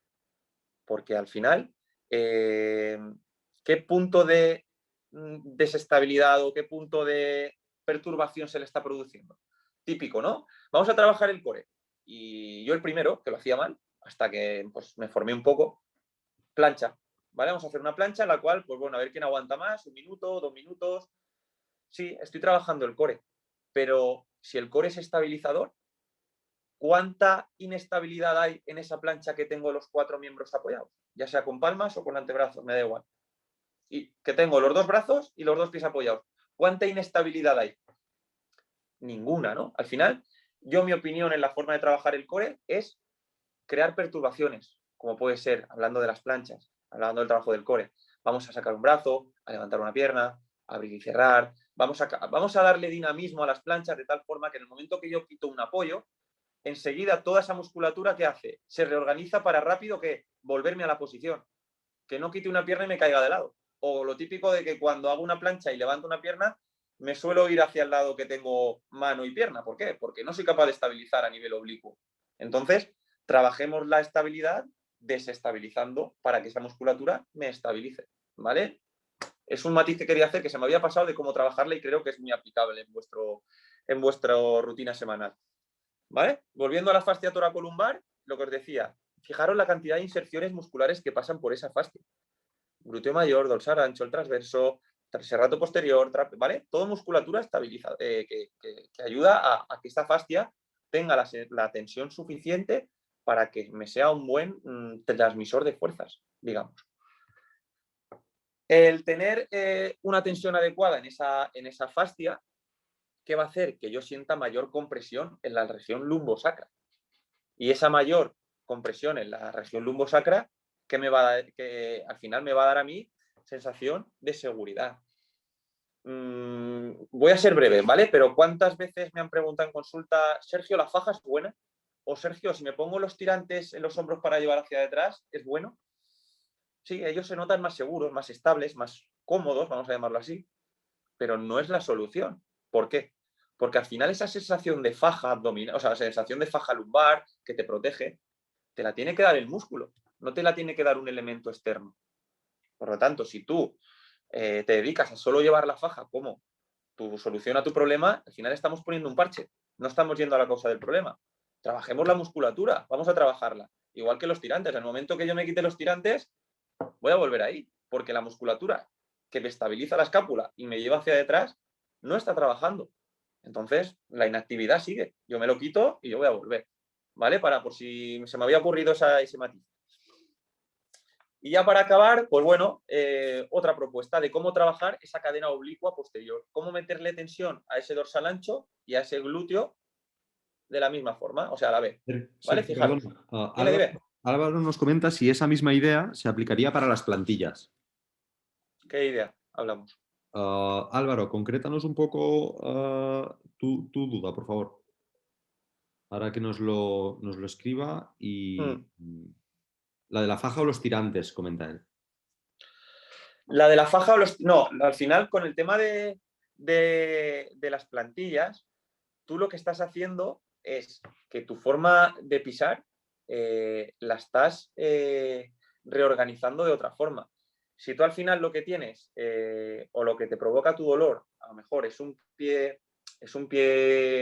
Porque al final, ¿qué punto de desestabilidad o qué punto de perturbación se le está produciendo? Típico, ¿no? Vamos a trabajar el core. Y yo el primero, que lo hacía mal, hasta que pues, me formé un poco, plancha. ¿Vale? Vamos a hacer una plancha en la cual, pues bueno, a ver quién aguanta más, 1 minuto, 2 minutos. Sí, estoy trabajando el core, pero si el core es estabilizador, ¿cuánta inestabilidad hay en esa plancha que tengo los 4 miembros apoyados? Ya sea con palmas o con antebrazos, me da igual. Y que tengo los 2 brazos y los 2 pies apoyados. ¿Cuánta inestabilidad hay? Ninguna, ¿no? Al final, mi opinión en la forma de trabajar el core es crear perturbaciones, como puede ser, hablando de las planchas, hablando del trabajo del core. Vamos a sacar un brazo, a levantar una pierna, a abrir y cerrar. Vamos a darle dinamismo a las planchas de tal forma que en el momento que yo quito un apoyo, enseguida toda esa musculatura que hace se reorganiza para rápido que volverme a la posición, que no quite una pierna y me caiga de lado. O lo típico de que cuando hago una plancha y levanto una pierna, me suelo ir hacia el lado que tengo mano y pierna. ¿Por qué? Porque no soy capaz de estabilizar a nivel oblicuo. Entonces, trabajemos la estabilidad desestabilizando para que esa musculatura me estabilice, ¿vale? Es un matiz que quería hacer que se me había pasado de cómo trabajarla y creo que es muy aplicable en vuestra rutina semanal. ¿Vale? Volviendo a la fascia toracolumbar, lo que os decía, fijaros la cantidad de inserciones musculares que pasan por esa fascia. Glúteo mayor, dorsal ancho, el transverso, serrato posterior, ¿vale? Todo musculatura estabilizada, que ayuda a que esta fascia tenga la tensión suficiente para que me sea un buen transmisor de fuerzas, digamos. El tener una tensión adecuada en esa fascia, ¿qué va a hacer? Que yo sienta mayor compresión en la región lumbosacra. Y esa mayor compresión en la región lumbosacra, que al final me va a dar a mí sensación de seguridad. Voy a ser breve, ¿vale? Pero ¿cuántas veces me han preguntado en consulta, Sergio, ¿la faja es buena? O Sergio, si me pongo los tirantes en los hombros para llevar hacia detrás, ¿es bueno? Sí, ellos se notan más seguros, más estables, más cómodos, vamos a llamarlo así, pero no es la solución. ¿Por qué? Porque al final esa sensación de faja abdominal, o sea, la sensación de faja lumbar que te protege, te la tiene que dar el músculo, no te la tiene que dar un elemento externo. Por lo tanto, si tú te dedicas a solo llevar la faja como tu solución a tu problema, al final estamos poniendo un parche, no estamos yendo a la causa del problema. Trabajemos la musculatura, vamos a trabajarla. Igual que los tirantes, en el momento que yo me quite los tirantes, voy a volver ahí, porque la musculatura que me estabiliza la escápula y me lleva hacia detrás no está trabajando. Entonces, la inactividad sigue. Yo me lo quito y yo voy a volver. ¿Vale? Por si se me había ocurrido ese matiz. Y ya para acabar, pues bueno, otra propuesta de cómo trabajar esa cadena oblicua posterior. Cómo meterle tensión a ese dorsal ancho y a ese glúteo de la misma forma, o sea, a la vez. ¿Vale? Fijaros. Álvaro nos comenta si esa misma idea se aplicaría para las plantillas. ¿Qué idea hablamos? Álvaro, concrétanos un poco tu duda, por favor. Ahora que nos lo escriba y la de la faja o los tirantes, comenta él. La de la faja o los... No, al final con el tema de las plantillas, tú lo que estás haciendo es que tu forma de pisar la estás reorganizando de otra forma. Si tú al final lo que tienes o lo que te provoca tu dolor, a lo mejor es un pie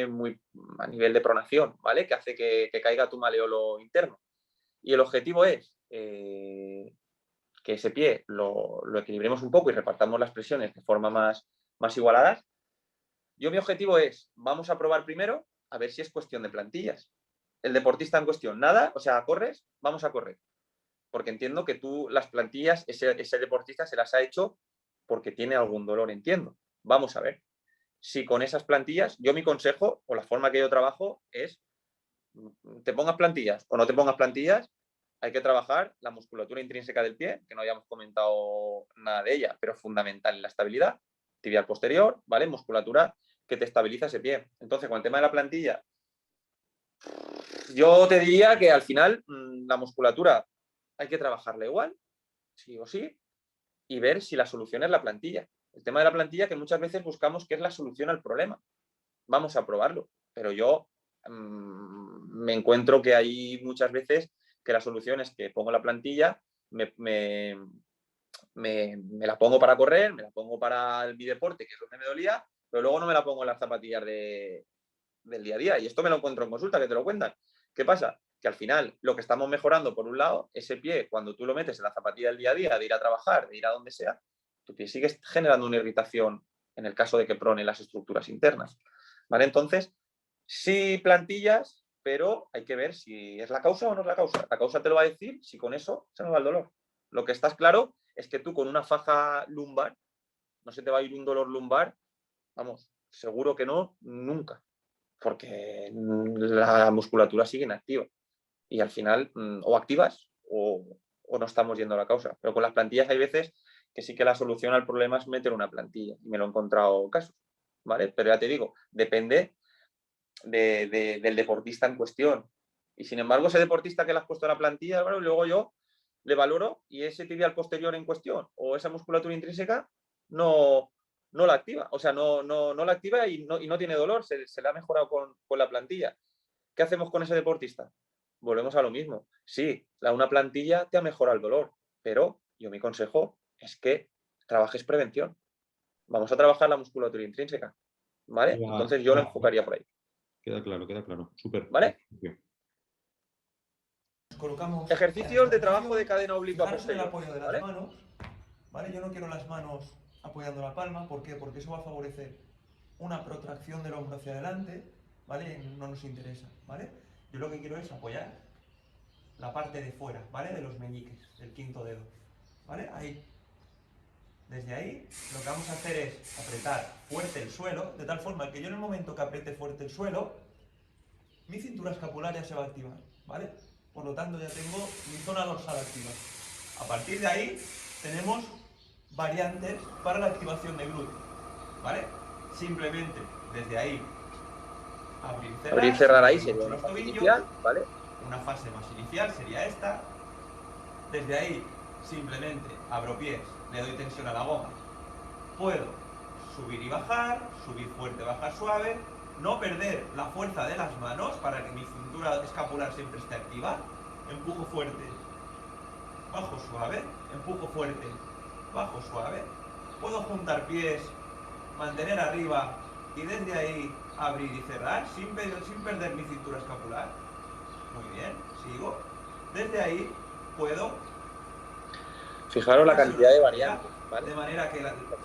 muy a nivel de pronación, ¿vale? Que hace que caiga tu maleolo interno. Y el objetivo es que ese pie lo equilibremos un poco y repartamos las presiones de forma más igualadas. Mi objetivo es, vamos a probar primero a ver si es cuestión de plantillas. El deportista en cuestión, nada, o sea, corres, vamos a correr. Porque entiendo que tú las plantillas, ese deportista se las ha hecho porque tiene algún dolor, entiendo. Vamos a ver. Si con esas plantillas, mi consejo o la forma que yo trabajo es, te pongas plantillas o no te pongas plantillas, hay que trabajar la musculatura intrínseca del pie, que no habíamos comentado nada de ella, pero fundamental en la estabilidad, tibial posterior, ¿vale? Musculatura que te estabiliza ese pie. Entonces, con el tema de la plantilla, yo te diría que al final la musculatura hay que trabajarla igual, sí o sí, y ver si la solución es la plantilla. El tema de la plantilla que muchas veces buscamos que es la solución al problema. vamos a probarlo. Pero yo me encuentro que hay muchas veces que la solución es que pongo la plantilla, me la pongo para correr, me la pongo para el bideporte, que es donde me dolía, pero luego no me la pongo en las zapatillas del día a día. Y esto me lo encuentro en consulta, que te lo cuentan. ¿Qué pasa? Que al final lo que estamos mejorando, por un lado, ese pie, cuando tú lo metes en la zapatilla del día a día, de ir a trabajar, de ir a donde sea, tu pie sigue generando una irritación en el caso de que prone las estructuras internas. ¿Vale? Entonces, sí plantillas, pero hay que ver si es la causa o no es la causa. La causa te lo va a decir si con eso se nos va el dolor. Lo que estás claro es que tú con una faja lumbar no se te va a ir un dolor lumbar, vamos, seguro que no, nunca, porque la musculatura sigue inactiva y al final o activas o no estamos yendo a la causa. Pero con las plantillas hay veces que sí que la solución al problema es meter una plantilla y me lo he encontrado casos, ¿vale? Pero ya te digo, depende del deportista en cuestión. Y sin embargo, ese deportista que le has puesto a la plantilla, bueno, luego yo le valoro y ese tibial posterior en cuestión o esa musculatura intrínseca no la activa. O sea, no la activa y no tiene dolor, se le ha mejorado con la plantilla. ¿Qué hacemos con ese deportista? Volvemos a lo mismo. Sí, una plantilla te ha mejorado el dolor, pero yo mi consejo es que trabajes prevención. Vamos a trabajar la musculatura intrínseca, ¿vale? Entonces yo lo enfocaría por ahí. Queda claro. Súper. ¿Vale? Colocamos ejercicios de trabajo de cadena oblicua fijaros en el posterior. apoyo de las manos, ¿vale? Yo no quiero las manos apoyando la palma, ¿por qué? Porque eso va a favorecer una protracción del hombro hacia adelante, ¿vale? No nos interesa, ¿vale? Yo lo que quiero es apoyar la parte de fuera, ¿vale? De los meñiques, del quinto dedo, ¿vale? Ahí. Desde ahí, lo que vamos a hacer es apretar fuerte el suelo, de tal forma que yo en el momento que apriete fuerte el suelo, mi cintura escapularia se va a activar, ¿vale? Por lo tanto, ya tengo mi zona dorsal activa. A partir de ahí, tenemos variantes para la activación de glúteo, ¿vale? Simplemente, desde ahí, abrir, cerrar ahí sería una fase inicial, ¿vale? Una fase más inicial sería esta. Desde ahí, simplemente abro pies, le doy tensión a la goma. Puedo subir y bajar, subir fuerte, bajar suave, no perder la fuerza de las manos para que mi cintura escapular siempre esté activa. Empujo fuerte, bajo suave, empujo fuerte, bajo suave. Puedo juntar pies, mantener arriba y desde ahí abrir y cerrar sin perder mi cintura escapular. Muy bien, sigo. Desde ahí puedo... Fijaros la cantidad de variantes, ¿vale? De manera que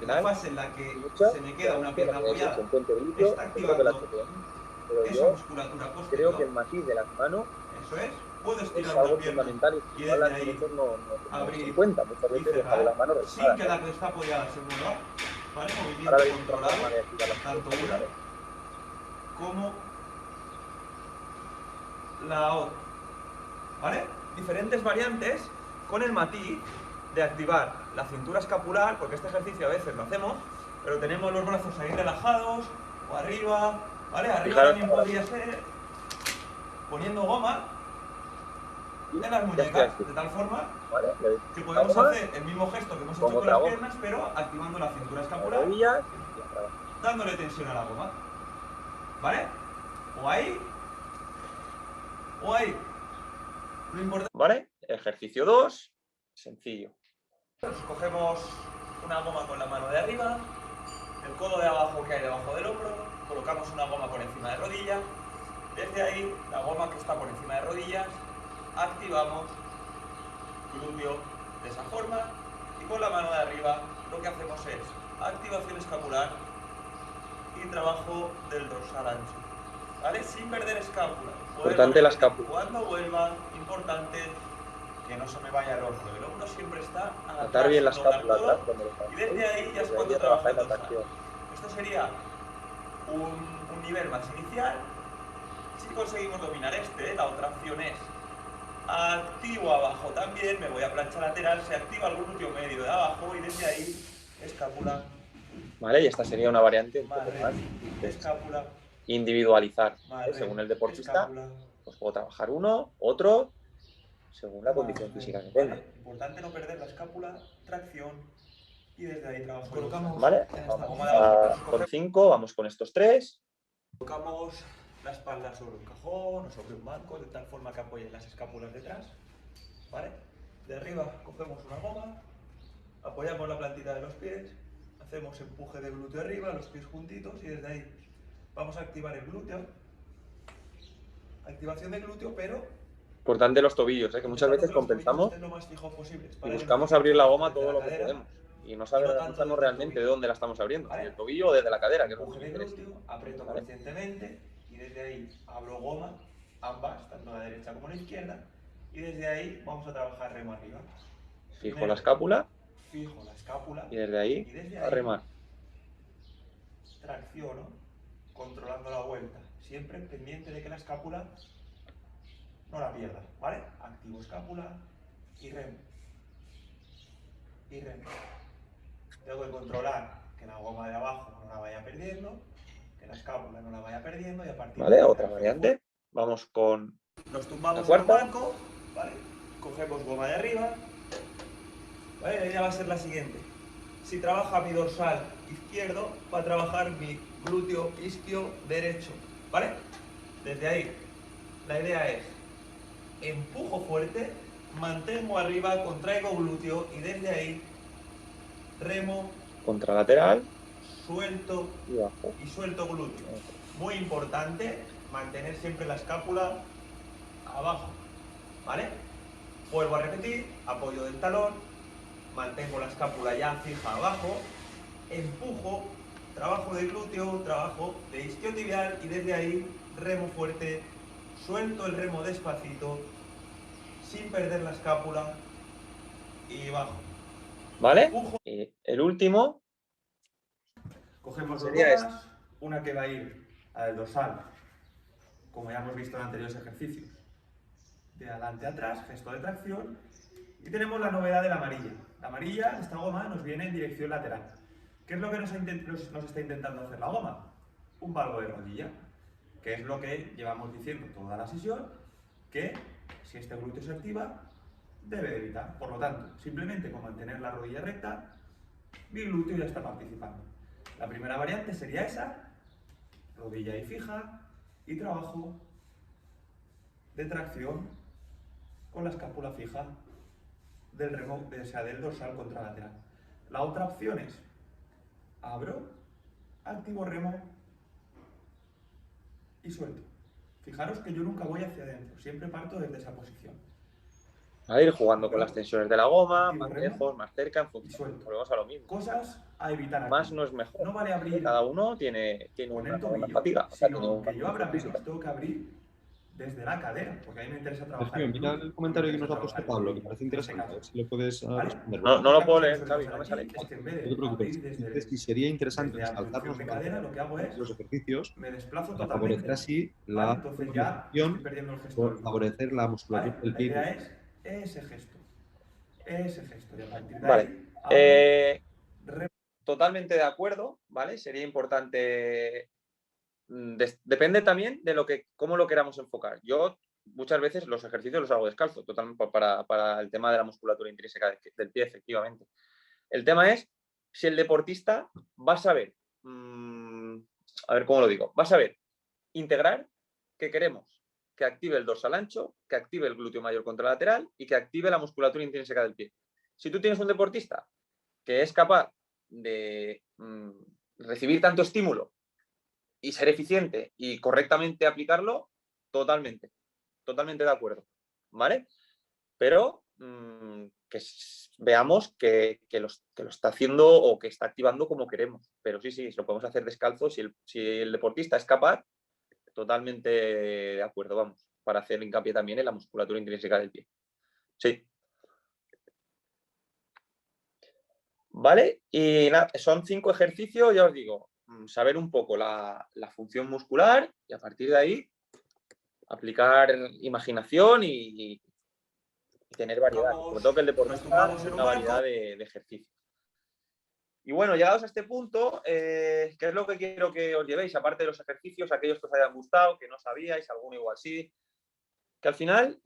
la fase en la que se me queda una pierna apoyada está activando esa musculatura posterior. Creo que el matiz de las manos eso es, puedo estirar es algo una pierna fundamental y desde ahí nosotros no abrir en cuenta. Muchas veces dejar las manos sin que la que está apoyada se mueva, ¿vale? Movimiento controlado, tanto una como la otra, ¿vale? Diferentes variantes con el matiz de activar la cintura escapular, porque este ejercicio a veces lo hacemos, pero tenemos los brazos ahí relajados o arriba, ¿vale? Arriba también podría ser poniendo goma en las muñecas, de tal forma que podemos hacer el mismo gesto que hemos hecho con las piernas, pero activando la cintura escapular, dándole tensión a la goma, ¿vale? O ahí, o ahí. Lo importante... ¿Vale? Ejercicio 2, sencillo. Cogemos una goma con la mano de arriba, el codo de abajo que hay debajo del hombro, colocamos una goma por encima de rodilla, desde ahí, la goma que está por encima de rodillas, activamos glúteo de esa forma y con la mano de arriba lo que hacemos es activación escapular y trabajo del dorsal ancho, ¿vale? Sin perder escápula. Importante la escápula. Cuando vuelva, importante que no se me vaya el hombro. El hombro siempre está atar bien la escápula atrás. Y desde ahí ya es cuando trabaja el dorsal. Esto sería un nivel más inicial. Si conseguimos dominar la otra opción es activo abajo también, me voy a plancha lateral, se activa el glúteo medio de abajo y desde ahí escápula. Vale, y esta sería una variante un poco más escápula, individualizar, según el deportista, pues puedo trabajar uno, otro, según la condición física que tenga. Importante no perder la escápula, tracción y desde ahí trabajo. Colocamos, ¿vale? Vamos con 5, vamos con estos 3. Colocamos la espalda sobre un cajón o sobre un banco de tal forma que apoyen las escápulas detrás, ¿vale? De arriba cogemos una goma, apoyamos la plantita de los pies, hacemos empuje de glúteo arriba, los pies juntitos y desde ahí vamos a activar el glúteo. Activación de glúteo, pero Importante los tobillos, que muchas veces compensamos lo más fijos posibles, y buscamos abrir la goma todo lo que podemos. Y no sabemos tanto realmente de dónde la estamos abriendo, ¿vale? si del tobillo o desde la cadera, que es lo que Empuje nos de interesa. glúteo, aprieto ¿Vale? conscientemente y desde ahí abro goma, ambas, tanto la derecha como la izquierda, y desde ahí vamos a trabajar remo arriba. Fijo Primero, la escápula fijo la escápula y desde ahí a remar. Tracciono, controlando la vuelta, siempre pendiente de que la escápula no la pierda, ¿vale? Activo escápula y remo. Y remo. Tengo que controlar que la goma de abajo no la vaya perdiendo, que la escápula no la vaya perdiendo y a partir ¿Vale? de ahí Otra variante. Vamos con nos tumbamos la cuarta. en el banco, ¿vale? Cogemos goma de arriba, ¿vale? La idea va a ser la siguiente. Si trabaja mi dorsal izquierdo, va a trabajar mi glúteo isquio derecho, ¿vale? Desde ahí, la idea es, empujo fuerte, mantengo arriba, contraigo glúteo y desde ahí remo, contralateral, suelto y bajo. Y suelto glúteo. Muy importante mantener siempre la escápula abajo, ¿vale? Vuelvo a repetir, apoyo del talón, mantengo la escápula ya fija abajo, empujo, trabajo de glúteo, trabajo de isquiotibial y desde ahí remo fuerte, suelto el remo despacito, sin perder la escápula y bajo. ¿Vale? Empujo. Y el último Cogemos dos sería gomas, una que va a ir a del dorsal, como ya hemos visto en anteriores ejercicios, de adelante a atrás, gesto de tracción, y tenemos la novedad de la amarilla. La amarilla, esta goma, nos viene en dirección lateral. ¿Qué es lo que nos está intentando hacer la goma? Un valgo de rodilla, que es lo que llevamos diciendo toda la sesión, que si este glúteo se activa, debe de evitar. Por lo tanto, simplemente con mantener la rodilla recta, mi glúteo ya está participando. La primera variante sería esa, rodilla ahí fija y trabajo de tracción con la escápula fija del remo, o sea, del dorsal contralateral. La otra opción es abro, activo remo y suelto. Fijaros que yo nunca voy hacia adentro, siempre parto desde esa posición. A ir jugando con las tensiones de la goma, Activo más remo lejos, más cerca, en y función. suelto. Volvemos a lo mismo. Cosas a evitar aquí. Más no es mejor. No vale abrir Cada uno tiene con una el tobillo, fatiga, o sea, tiene sino una que yo abra física. menos, tengo que abrir desde la cadera, porque a mí me interesa trabajar. Sergio, mira el comentario que nos ha puesto Pablo, que parece interesante. A ver si lo puedes responder. No lo puedo leer, Xavi, no me sale. Es que en vez No te de preocupes. abrir Dices que sería interesante desde saltarnos de cadera, lo que hago es los ejercicios me desplazo para totalmente. favorecer así ¿Vale? la Entonces ya estoy perdiendo el gesto. por favorecer la musculatura ¿Vale? del La pie. idea es ese gesto. Ese gesto. Y a partir de Vale. ahí, Totalmente de acuerdo, ¿vale? Sería importante. Depende también de cómo lo queramos enfocar. Yo muchas veces los ejercicios los hago descalzo, totalmente para el tema de la musculatura intrínseca del pie, efectivamente. El tema es si el deportista va a saber, a ver cómo lo digo, va a saber integrar que queremos que active el dorsal ancho, que active el glúteo mayor contralateral y que active la musculatura intrínseca del pie. Si tú tienes un deportista que es capaz de recibir tanto estímulo y ser eficiente y correctamente aplicarlo, totalmente de acuerdo, ¿vale? Pero que veamos que lo está haciendo o que está activando como queremos. Pero sí, lo podemos hacer descalzo. Si el deportista es capaz, totalmente de acuerdo, vamos, para hacer hincapié también en la musculatura intrínseca del pie. Sí. ¿Vale? Y nada, son 5 ejercicios, ya os digo, saber un poco la función muscular y a partir de ahí aplicar imaginación y tener variedad. Sobre todo que el deportista es una variedad de ejercicios. Y bueno, llegados a este punto, ¿qué es lo que quiero que os llevéis? Aparte de los ejercicios, aquellos que os hayan gustado, que no sabíais, alguno igual sí, que al final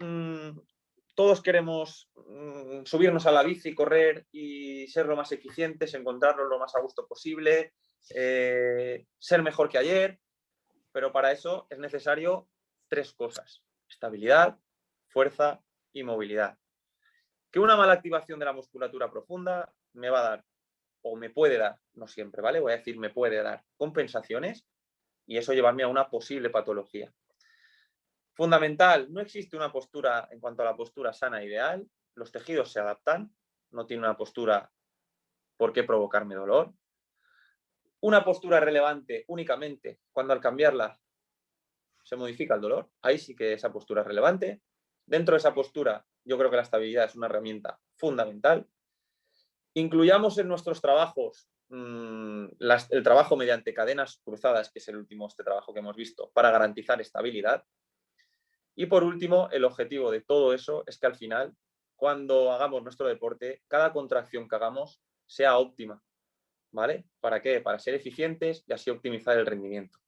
todos queremos subirnos a la bici, correr y ser lo más eficientes, encontrarnos lo más a gusto posible, ser mejor que ayer. pero para eso es necesario 3 cosas: estabilidad, fuerza y movilidad. Que una mala activación de la musculatura profunda me va a dar, o me puede dar, no siempre, ¿vale? Voy a decir me puede dar compensaciones y eso llevarme a una posible patología. Fundamental, no existe una postura en cuanto a la postura sana ideal, los tejidos se adaptan, no tiene una postura por qué provocarme dolor. Una postura relevante únicamente cuando al cambiarla se modifica el dolor, ahí sí que esa postura es relevante. Dentro de esa postura yo creo que la estabilidad es una herramienta fundamental. Incluyamos en nuestros trabajos el trabajo mediante cadenas cruzadas, que es el último trabajo que hemos visto, para garantizar estabilidad. Y por último, el objetivo de todo eso es que al final, cuando hagamos nuestro deporte, cada contracción que hagamos sea óptima, ¿vale? ¿Para qué? Para ser eficientes y así optimizar el rendimiento.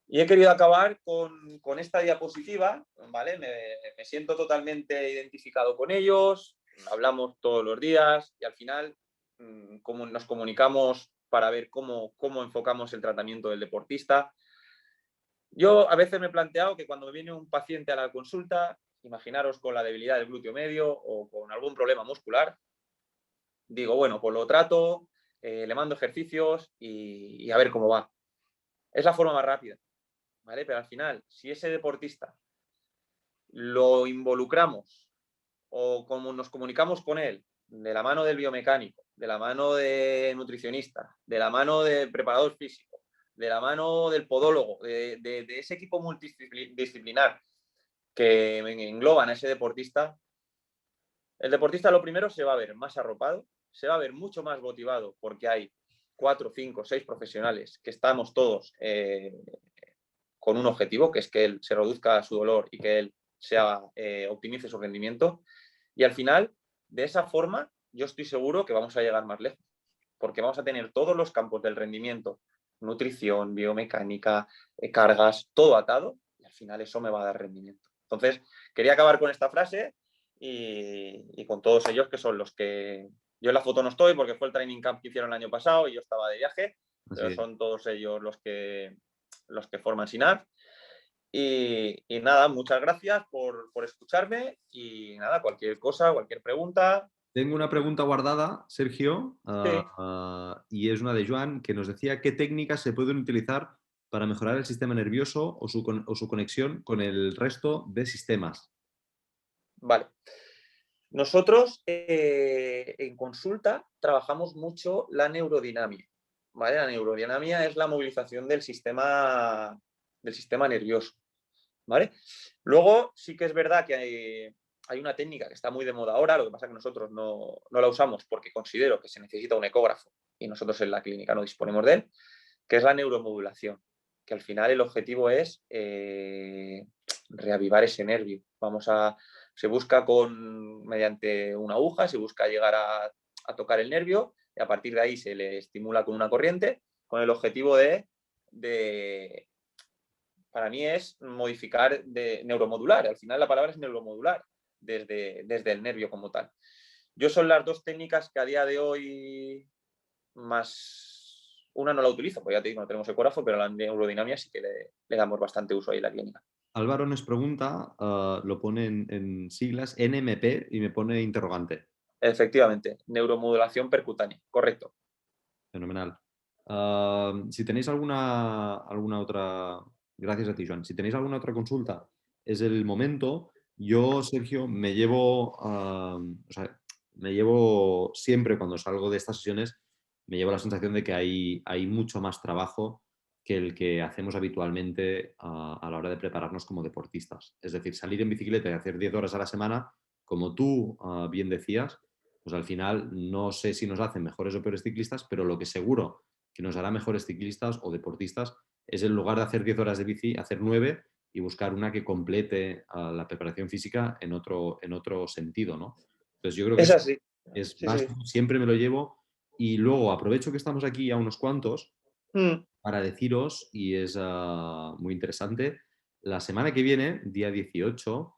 Y he querido acabar con esta diapositiva, ¿vale? Me siento totalmente identificado con ellos, hablamos todos los días y al final como nos comunicamos para ver cómo enfocamos el tratamiento del deportista. Yo a veces me he planteado que cuando me viene un paciente a la consulta, imaginaros con la debilidad del glúteo medio o con algún problema muscular, digo, bueno, pues lo trato, le mando ejercicios y a ver cómo va. Es la forma más rápida, ¿vale? Pero al final, si ese deportista lo involucramos o como nos comunicamos con él, de la mano del biomecánico, de la mano de nutricionista, de la mano del preparador físico, de la mano del podólogo, de ese equipo multidisciplinar que engloban a ese deportista, el deportista lo primero se va a ver más arropado, se va a ver mucho más motivado porque hay 4, 5, 6 profesionales que estamos todos con un objetivo, que es que él se reduzca su dolor y que él optimice su rendimiento. Y al final, de esa forma, yo estoy seguro que vamos a llegar más lejos, porque vamos a tener todos los campos del rendimiento, nutrición, biomecánica, cargas, todo atado, y al final eso me va a dar rendimiento. Entonces, quería acabar con esta frase y con todos ellos que son los que... Yo en la foto no estoy porque fue el training camp que hicieron el año pasado y yo estaba de viaje, pero son todos ellos los que forman SINAF. Y nada, muchas gracias por escucharme y nada, cualquier cosa, cualquier pregunta. Tengo una pregunta guardada, Sergio, Sí. y es una de Joan, que nos decía qué técnicas se pueden utilizar para mejorar el sistema nervioso o su conexión con el resto de sistemas. Vale. Nosotros en consulta trabajamos mucho la neurodinamia, ¿vale? La neurodinamia es la movilización del sistema nervioso, ¿vale? Luego sí que es verdad que hay una técnica que está muy de moda ahora, lo que pasa es que nosotros no la usamos porque considero que se necesita un ecógrafo y nosotros en la clínica no disponemos de él, que es la neuromodulación, que al final el objetivo es reavivar ese nervio. Se busca mediante una aguja, se busca llegar a tocar el nervio y a partir de ahí se le estimula con una corriente con el objetivo para mí es modificar, de neuromodular. Al final la palabra es neuromodular desde el nervio como tal. Yo son las 2 técnicas que a día de hoy más... Una no la utilizo, porque ya te digo, no tenemos ecógrafo, pero la neurodinamia sí que le damos bastante uso ahí en la clínica. Álvaro nos pregunta, lo pone en siglas, NMP, y me pone interrogante. Efectivamente, neuromodulación percutánea, correcto. Fenomenal. Si tenéis alguna otra... Gracias a ti, Joan. Si tenéis alguna otra consulta, es el momento. Yo, Sergio, me llevo siempre cuando salgo de estas sesiones, me llevo la sensación de que hay mucho más trabajo que el que hacemos habitualmente a la hora de prepararnos como deportistas. Es decir, salir en bicicleta y hacer 10 horas a la semana, como tú bien decías, pues al final no sé si nos hacen mejores o peores ciclistas, pero lo que seguro que nos hará mejores ciclistas o deportistas es en lugar de hacer 10 horas de bici, hacer 9 y buscar una que complete la preparación física en otro sentido, ¿no? Entonces yo creo que es así. es Sí, básico, sí. siempre me lo llevo y luego aprovecho que estamos aquí a unos cuantos para deciros, y es muy interesante, la semana que viene, día 18,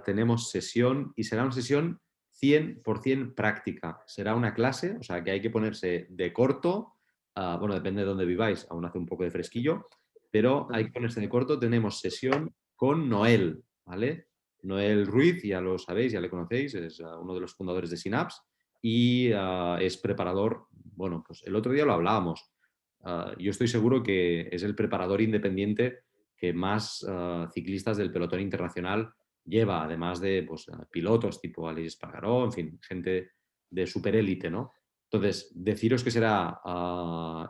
tenemos sesión y será una sesión 100% práctica. Será una clase, o sea que hay que ponerse de corto, bueno, depende de dónde viváis, aún hace un poco de fresquillo, pero hay que ponerse de corto. Tenemos sesión con Noel, ¿vale? Noel Ruiz, ya lo sabéis, ya le conocéis, es uno de los fundadores de Synapse y es preparador. Bueno, pues el otro día lo hablábamos. Yo estoy seguro que es el preparador independiente que más ciclistas del pelotón internacional lleva, además de pues, pilotos tipo Aleix Espargaró, en fin, gente de superélite, ¿no? Entonces, deciros que será,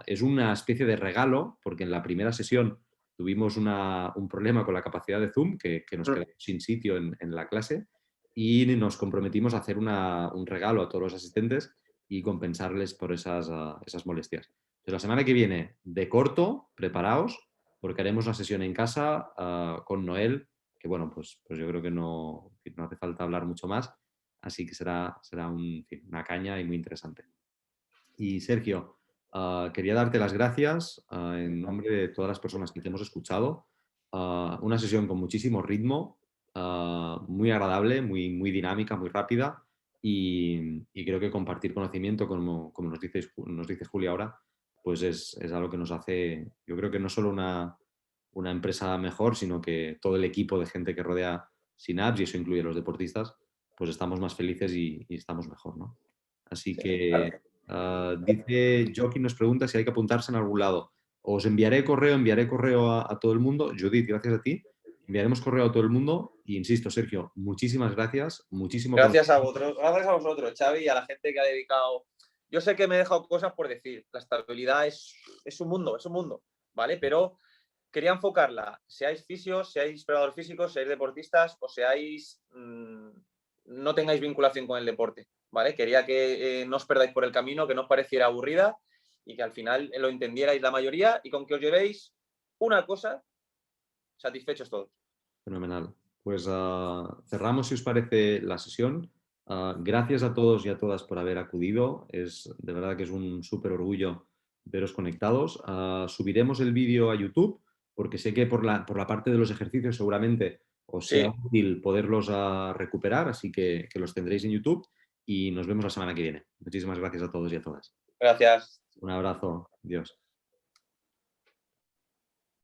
es una especie de regalo, porque en la primera sesión tuvimos un problema con la capacidad de Zoom, que nos quedamos sin sitio en la clase, y nos comprometimos a hacer un regalo a todos los asistentes y compensarles por esas molestias. Entonces, la semana que viene, de corto, preparaos, porque haremos una sesión en casa con Noel, que bueno, pues yo creo que no hace falta hablar mucho más, así que será una caña y muy interesante. Y Sergio, quería darte las gracias en nombre de todas las personas que te hemos escuchado. Una sesión con muchísimo ritmo, muy agradable, muy dinámica, muy rápida y creo que compartir conocimiento, como nos dice Julia ahora, pues es algo que nos hace, yo creo que no solo una empresa mejor, sino que todo el equipo de gente que rodea Synapse, y eso incluye a los deportistas, pues estamos más felices y estamos mejor, ¿no? Así que dice Joaquín, nos pregunta si hay que apuntarse en algún lado. Os enviaré correo a todo el mundo. Judith, gracias a ti. Enviaremos correo a todo el mundo. Y insisto, Sergio, muchísimas gracias. Muchísimo Gracias a vosotros, Xavi, y a la gente que ha dedicado. Yo sé que me he dejado cosas por decir. La estabilidad es un mundo, ¿vale? Pero quería enfocarla. Seáis fisios, seáis preparadores físicos, seáis deportistas o seáis no tengáis vinculación con el deporte, ¿vale? Quería que no os perdáis por el camino, que no os pareciera aburrida y que al final lo entendierais la mayoría y con que os llevéis una cosa, satisfechos todos. Fenomenal. Pues cerramos, si os parece, la sesión. Gracias a todos y a todas por haber acudido. De verdad que es un súper orgullo veros conectados. Subiremos el vídeo a YouTube porque sé que por la parte de los ejercicios seguramente os sea útil poderlos recuperar, así que los tendréis en YouTube y nos vemos la semana que viene. Muchísimas gracias a todos y a todas. Gracias. Un abrazo. Adiós.